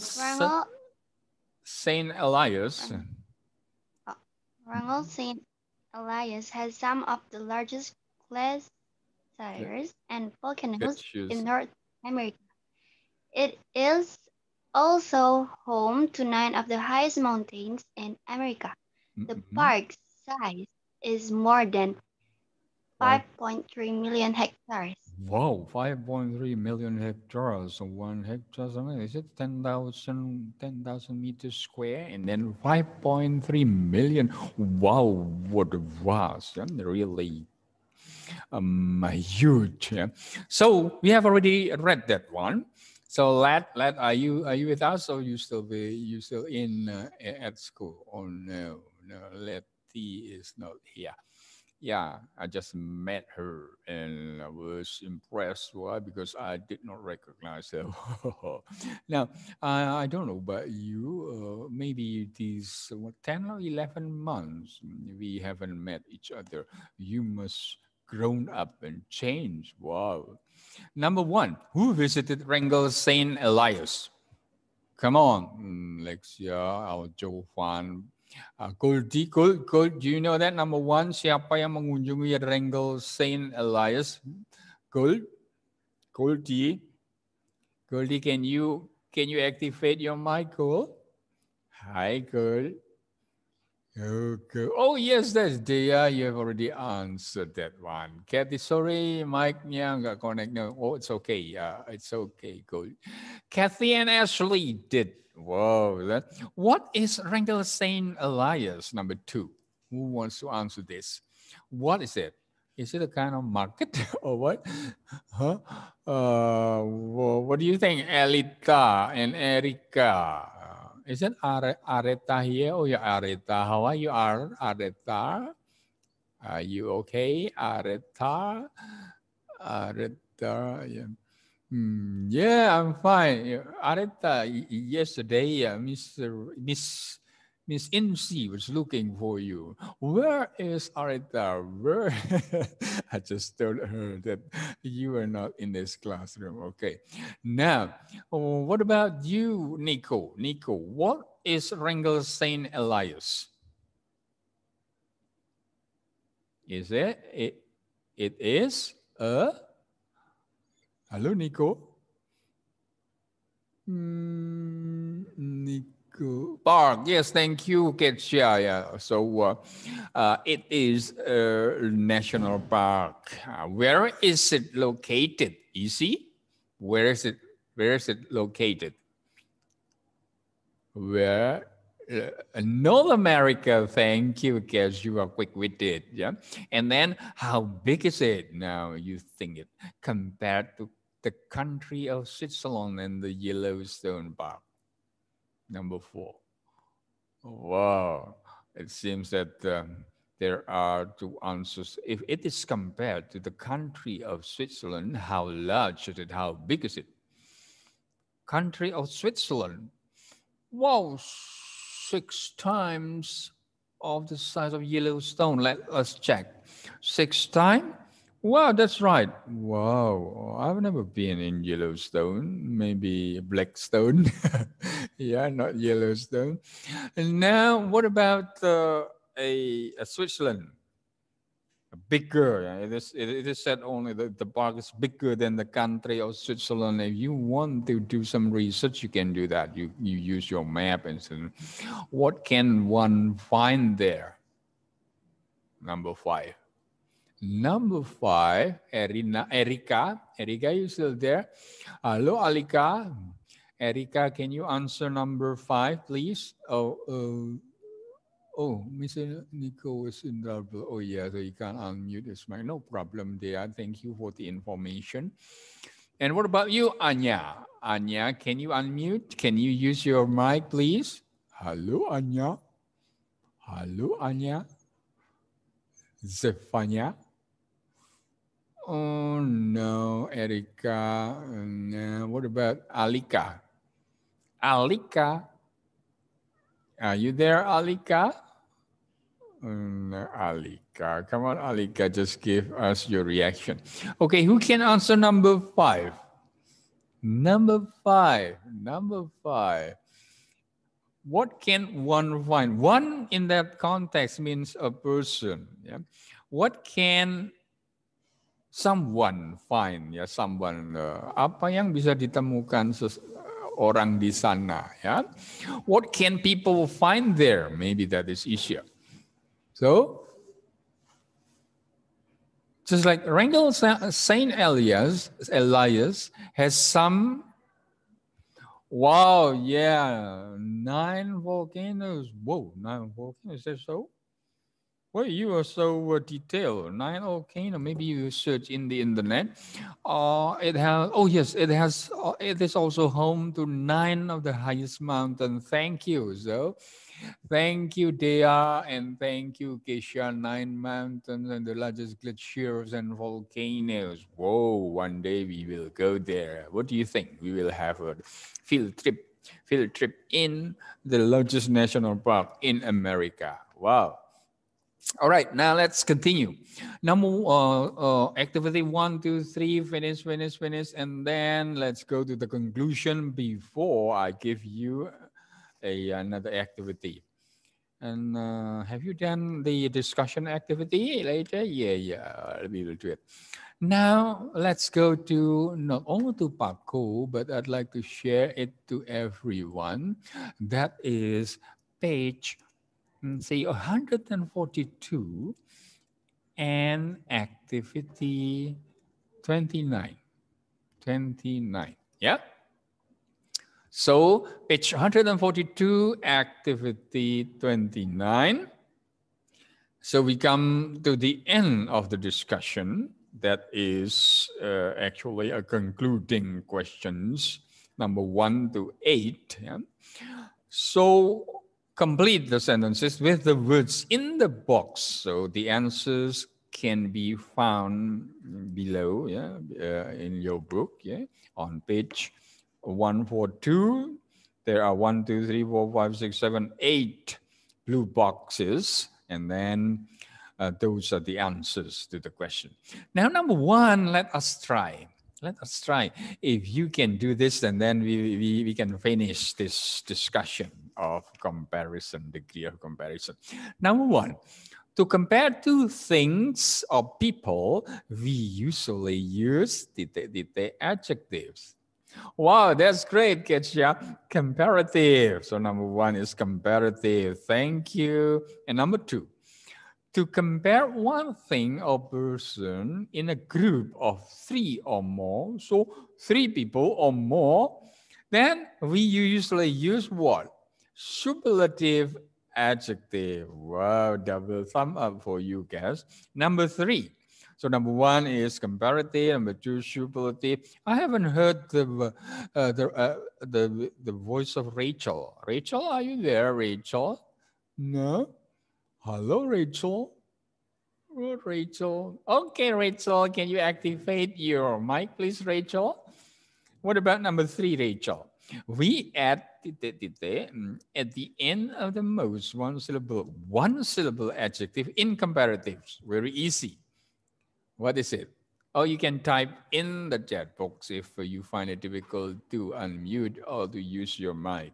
St. Elias. Wrangell St. Elias has some of the largest glaciers and volcanoes in North America. It is also home to 9 of the highest mountains in America. The park's size is more than 5.3 million hectares. Wow, 5.3 million hectares. So 1 hectare, is it 10,000 meters square? And then 5.3 million. Wow, what a vast, really huge. Yeah. So we have already read that one. So Lad, are you with us, or you still in at school? Oh no, Letty is not here. Yeah, I just met her and I was impressed. Why? Because I did not recognize her. Now, I don't know, but you, maybe these 10 or 11 months, we haven't met each other. You must grown up and changed. Wow. Number 1, who visited Wrangell St. Elias? Come on, Lexia, our Joe Fan. Goldie, do you know that? Number one, siapa yang mengunjungi Wrangell St. Elias? Goldie, can you activate your mic, Gold? Hi, Gold. Okay. Oh, yes, that's Dea. You have already answered that one. Kathy, sorry, mic-nya nggak connect. No, oh, it's okay. It's okay, Gold. Kathy and Ashley did. Whoa. What is Wrangell St. Elias, number 2? Who wants to answer this? What is it? Is it a kind of market or what? Huh? What do you think, Elita and Erica? Is it Areta here? Oh, yeah, Areta. How are you, Areta? Are you okay, Areta? Areta, yeah. Yeah, I'm fine. Areta, yesterday, Miss Incy was looking for you. Where is Areta? Where? I just told her that you are not in this classroom. Okay. Now, what about you, Nico? Nico, what is Wrangell St. Elias? Is it? It is a... Hello, Nico. Nico. Park. Yes, thank you, Ketsia. Yeah. So it is a national park. Where is it located? Easy. Where is it located? Where? North America. Thank you, Kes. You are quick with it. Yeah. And then how big is it? Now you think it compared to the country of Switzerland and the Yellowstone Park. Number 4. Wow. It seems that there are 2 answers. If it is compared to the country of Switzerland, how large is it? How big is it? Country of Switzerland. Wow, 6 times of the size of Yellowstone. Let us check. 6 times? Wow, that's right. Wow, I've never been in Yellowstone. Maybe Blackstone. Yeah, not Yellowstone. And now, what about a Switzerland? Bigger. It is said only that the park is bigger than the country of Switzerland. If you want to do some research, you can do that. You use your map and so on. What can one find there? Number 5. Number 5, Erika. Erika, you still there? Hello, Alika. Erika, can you answer number 5, please? Oh, Mr. Nico is in trouble. Oh, yeah, so you can't unmute his mic. No problem there. Thank you for the information. And what about you, Anya? Anya, can you unmute? Can you use your mic, please? Hello, Anya. Hello, Anya. Zephania. Oh, no, Erika. No. What about Alika? Alika. Are you there, Alika? Alika, come on, Alika, just give us your reaction. Okay, who can answer number 5? Number 5. What can one find? One in that context means a person. Yeah. What can someone find? Ya, someone. Apa yang bisa ditemukan orang di sana? Ya. What can people find there? Maybe that is easier. So, just like Wrangell St. Elias has some, wow, yeah, 9 volcanoes. Whoa, 9 volcanoes, is that so? Well, you are so detailed. 9 volcanoes. Maybe you search in the internet. It has. Oh yes, it has. It is also home to 9 of the highest mountains. Thank you. So, thank you, Dea, and thank you, Keisha. 9 mountains and the largest glaciers and volcanoes. Whoa! One day we will go there. What do you think? We will have a field trip in the largest national park in America. Wow. All right, now let's continue. Number activity 1, 2, 3, finish, and then let's go to the conclusion before I give you another activity. And have you done the discussion activity later? Yeah, we will do it. Now, let's go to not only to Paco, but I'd like to share it to everyone. That is page, say, 142 and activity 29. 29, yeah? So, page 142, activity 29. So we come to the end of the discussion. That is actually a concluding questions, number 1 to 8. Yeah? So complete the sentences with the words in the box. So the answers can be found below, yeah, in your book, yeah, on page 142. There are 1, 2, 3, 4, 5, 6, 7, 8 blue boxes. And then those are the answers to the question. Now, number 1, let us try. Let us try. If you can do this, and then we can finish this discussion of comparison, degree of comparison. Number 1, to compare two things or people, we usually use the adjectives. Wow, that's great, Ketsia. Comparative. So number 1 is comparative. Thank you. And number 2, to compare one thing or person in a group of 3 or more, so 3 people or more, then we usually use what? Superlative adjective. Wow, double thumb up for you guys. Number 3. So number 1 is comparative, number 2 superlative. I haven't heard the voice of Rachel. Rachel, are you there, Rachel? No? Hello, Rachel. Oh, Rachel. Okay, Rachel, can you activate your mic, please, Rachel? What about number 3, Rachel? We add at the end of the most one syllable adjective in comparatives. Very easy. What is it? Or you can type in the chat box if you find it difficult to unmute or to use your mic.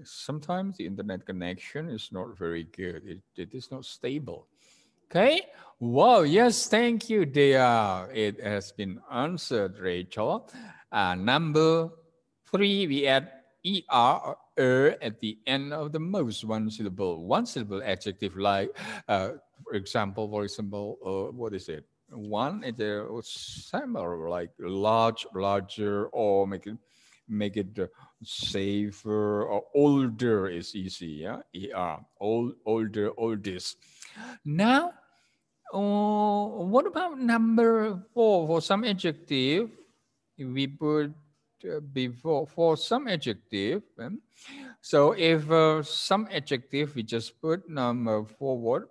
Sometimes the internet connection is not very good. It is not stable. Okay. Wow. Yes. Thank you, Dea. It has been answered, Rachel. Number 3, we add er or at the end of the most one syllable adjective, like, for example, what is it? One is a similar, like large, larger, or make it safer, or older is easy. Yeah, older, oldest. Now, what about number 4? For some adjective, we put before for some adjective. So if some adjective, we just put number 4 word,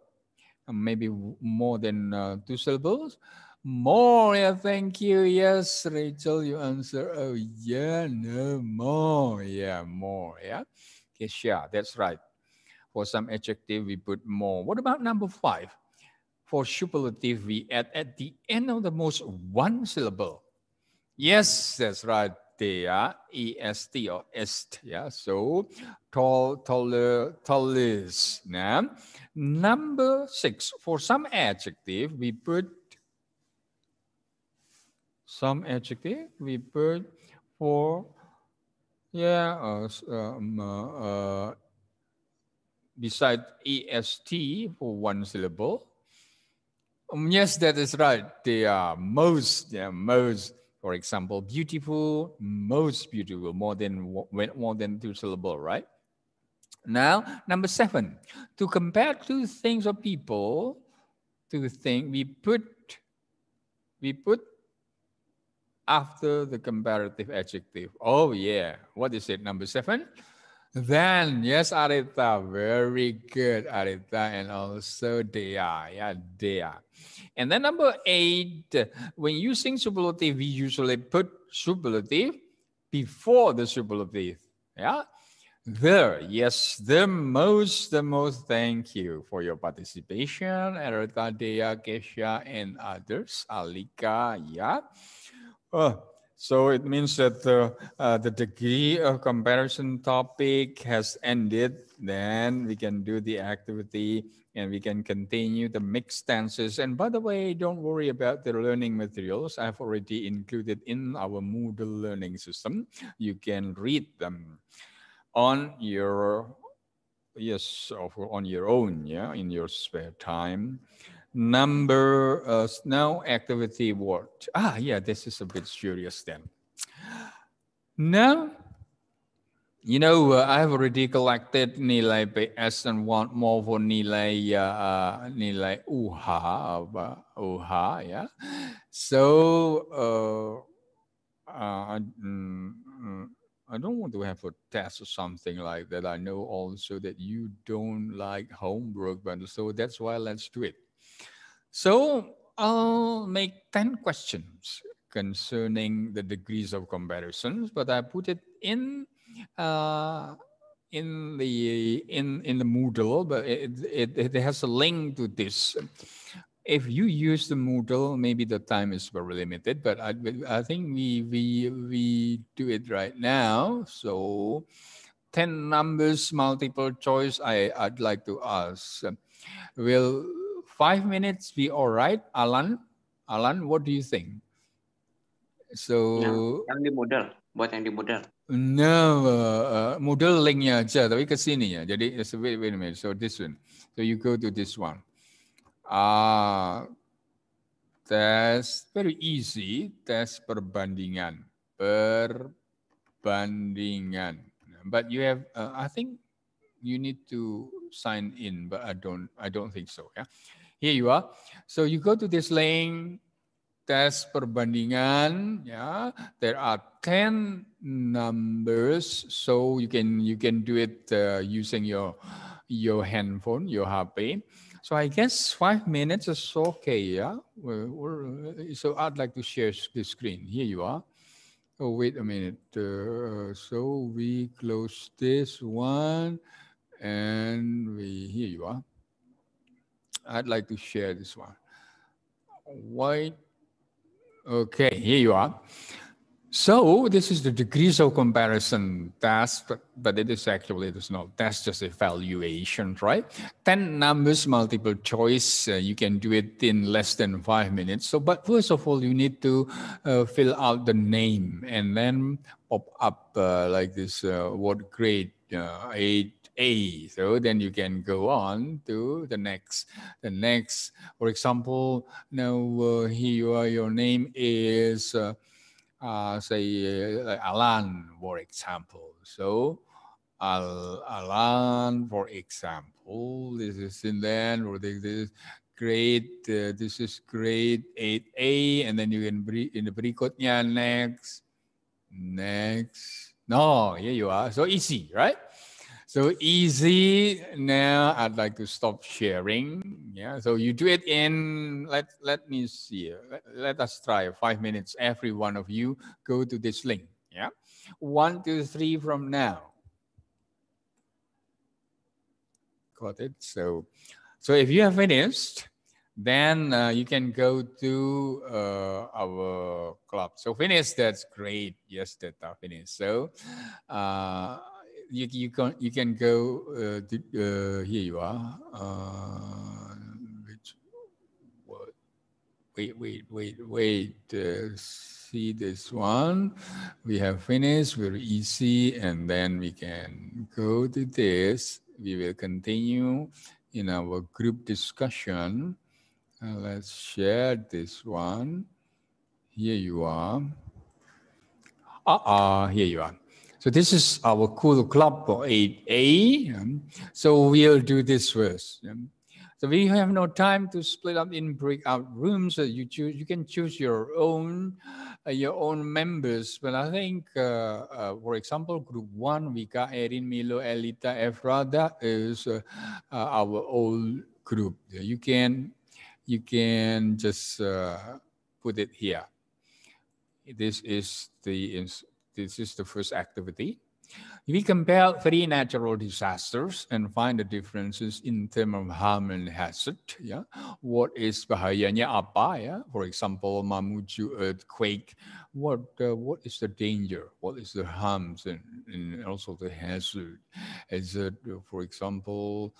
maybe more than 2 syllables. More, yeah, thank you. Yes, Rachel, you answer. Oh, yeah, no, more. Yeah, more, yeah. Okay, sure, that's right. For some adjective, we put more. What about number 5? For superlative, we add at the end of the most one syllable. Yes, that's right. They are est or est. Yeah. So tall, taller, tallest. Now, number 6. For some adjective, we put for beside est for one syllable. Yes, that is right. They are most. For example, beautiful, most beautiful, more than 2 syllables, right? Now, number 7, to compare two things or people, we put after the comparative adjective. Oh yeah, what is it? Number 7. Then, yes, Arita, very good, Arita, and also Dea, yeah, Dea. And then number 8, when using superlative, we usually put superlative before the superlative, yeah. The most, thank you for your participation, Arita, Dea, Kesha, and others, Alika, yeah. So it means that the degree of comparison topic has ended. Then we can do the activity and we can continue the mixed tenses. And by the way, don't worry about the learning materials. I've already included in our Moodle learning system. You can read them on your, yes, on your own, yeah, in your spare time. Number, now activity word. Yeah, this is a bit serious then. Now, you know, I've already collected nilai PS and want more for nilai nilai UH, yeah. So I don't want to have a test or something like that. I know also that you don't like homework, but so that's why let's do it. So I'll make 10 questions concerning the degrees of comparisons, but I put it in the Moodle, but it has a link to this. If you use the Moodle, maybe the time is very limited, but I think we do it right now. So 10 numbers, multiple choice. I'd like to ask, will 5 minutes be all right, Alan? Alan, what do you think? So yang di Moodle, buat yang di Moodle. No, Moodle linknya aja, tapi ke sini ya. Jadi wait a minute. So this one. So you go to this one. Tes very easy. Tes perbandingan. Perbandingan. But you have, I think you need to sign in, but I don't think so. Yeah. Here you are. So you go to this link. Tes perbandingan, yeah. There are 10 numbers, so you can do it using your handphone, your HP. So I guess 5 minutes is okay, yeah. So I'd like to share the screen. Here you are. Oh, wait a minute. So we close this one, and here you are. I'd like to share this one. Wait. Okay, here you are. So this is the degrees of comparison test, but it is not test, just evaluation, right? 10 numbers, multiple choice. You can do it in less than 5 minutes. So, but first of all, you need to fill out the name and then pop up like this word grade 8A. So then you can go on to the next. For example, now here you are, your name is say Alan, for example. So Alan, for example, this is in then, or this is grade, this is grade 8A, and then you can in the berikutnya next. No, here you are. So easy, right? So easy. Now I'd like to stop sharing. Yeah. So you do it in, let me see. Let us try 5 minutes. Every one of you go to this link. Yeah. 1, 2, 3 from now. Got it. So if you have finished, then you can go to our club. So finished, that's great. Yes, that are finished. So you can go here you are. Wait. See this one. We have finished. Very easy, and then we can go to this. We will continue in our group discussion. Let's share this one. Here you are. Here you are. So this is our cool club for 8A. So we'll do this first. So we have no time to split up in breakout rooms. So you can choose your own members. But I think, for example, group 1, Vika, Erin, Milo, Elita, Efrada is our old group. You can just put it here. This is the first activity. We compare three natural disasters and find the differences in terms of harm and hazard. Yeah, what is bahayanya apa? Yeah, for example, Mamuju earthquake. What is the danger? What is the harms and also the hazard? Is it, for example,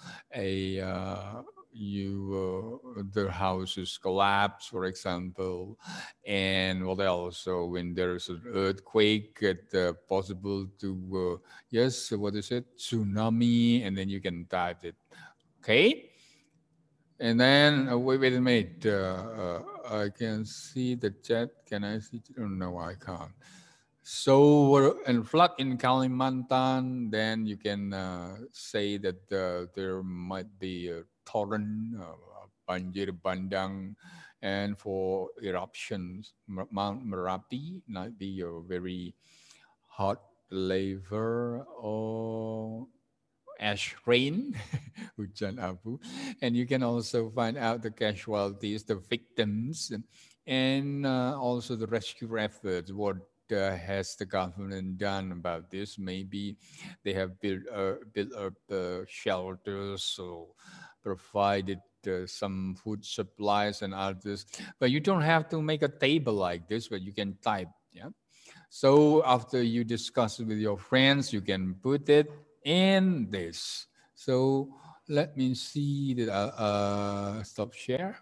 the house is collapsed, for example, and what else? So when there's an earthquake, it's possible to yes, what is it? Tsunami, and then you can type it. Okay, and then wait a minute. I can see the chat. Can I see? Oh, no, I can't. So, and flood in Kalimantan, then you can say that there might be a torrent, banjir bandang, and for eruptions, Mount Merapi might be a very hot lava or ash rain, hujan abu, and you can also find out the casualties, the victims, and also the rescue efforts. What has the government done about this? Maybe they have built up shelters or provided some food supplies and others. But you don't have to make a table like this, but you can type. Yeah. So after you discuss it with your friends, you can put it in this. So let me see that stop share.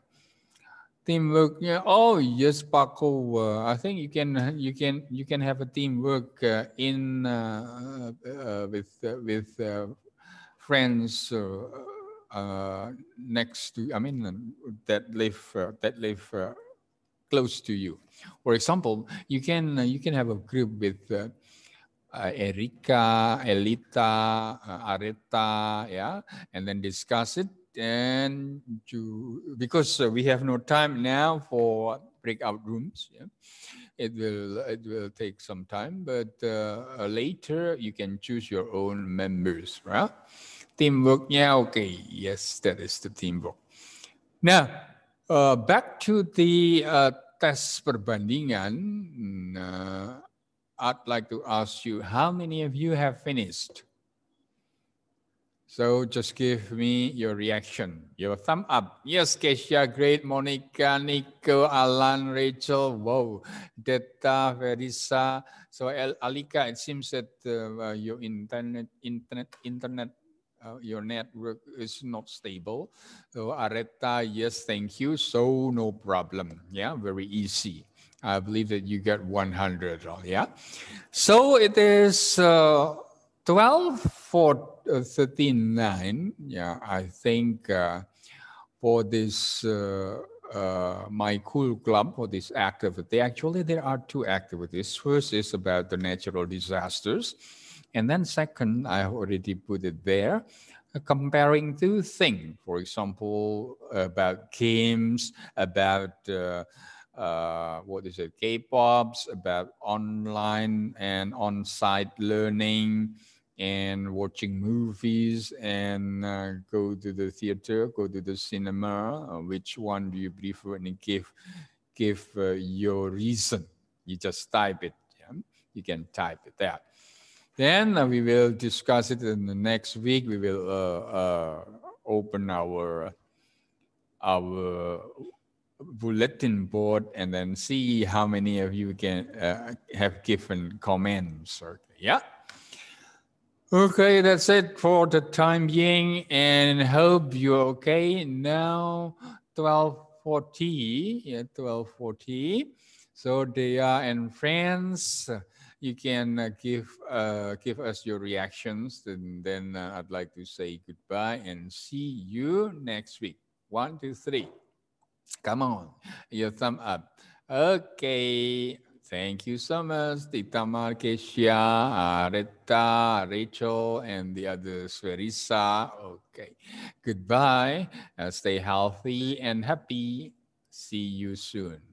Teamwork. Yeah. Oh yes, Paco. I think you can have a teamwork in with friends next to. I mean that live close to you. For example, you can have a group with Erika, Elita, Areta, yeah, and then discuss it. And because we have no time now for breakout rooms, yeah, it will take some time, but later you can choose your own members, right? Teamwork, yeah, okay, yes, that is the teamwork. Now, back to the tes perbandingan. I'd like to ask you, how many of you have finished? So just give me your reaction, your thumb up. Yes, Keisha, great. Monica, Nico, Alan, Rachel, wow. Deta, Verisa. So Alika, it seems that your internet, your network is not stable. So Areta, yes, thank you. So no problem. Yeah, very easy. I believe that you got 100. Yeah. So it is 12 for 13.9. Yeah, I think for this My Cool Club, for this activity, actually there are two activities. First is about the natural disasters. And then second, I already put it there, comparing two things. For example, about games, about what is it, K-pops, about online and on-site learning and watching movies and go to the theater, go to the cinema. Which one do you prefer? And give your reason. You just type it. Yeah? You can type it there. Then we will discuss it in the next week. We will open our bulletin board and then see how many of you can have given comments. Okay. Yeah. Okay, that's it for the time being, and hope you're okay. Now 12:40. Yeah, 12:40. So Dea and friends, you can give us your reactions, and then I'd like to say goodbye and see you next week. 1, 2, 3. Come on, your thumb up. Okay, thank you so much, Tita Markesia, Rita, Rachel, and the others, Verisa. Okay, goodbye. Stay healthy and happy. See you soon.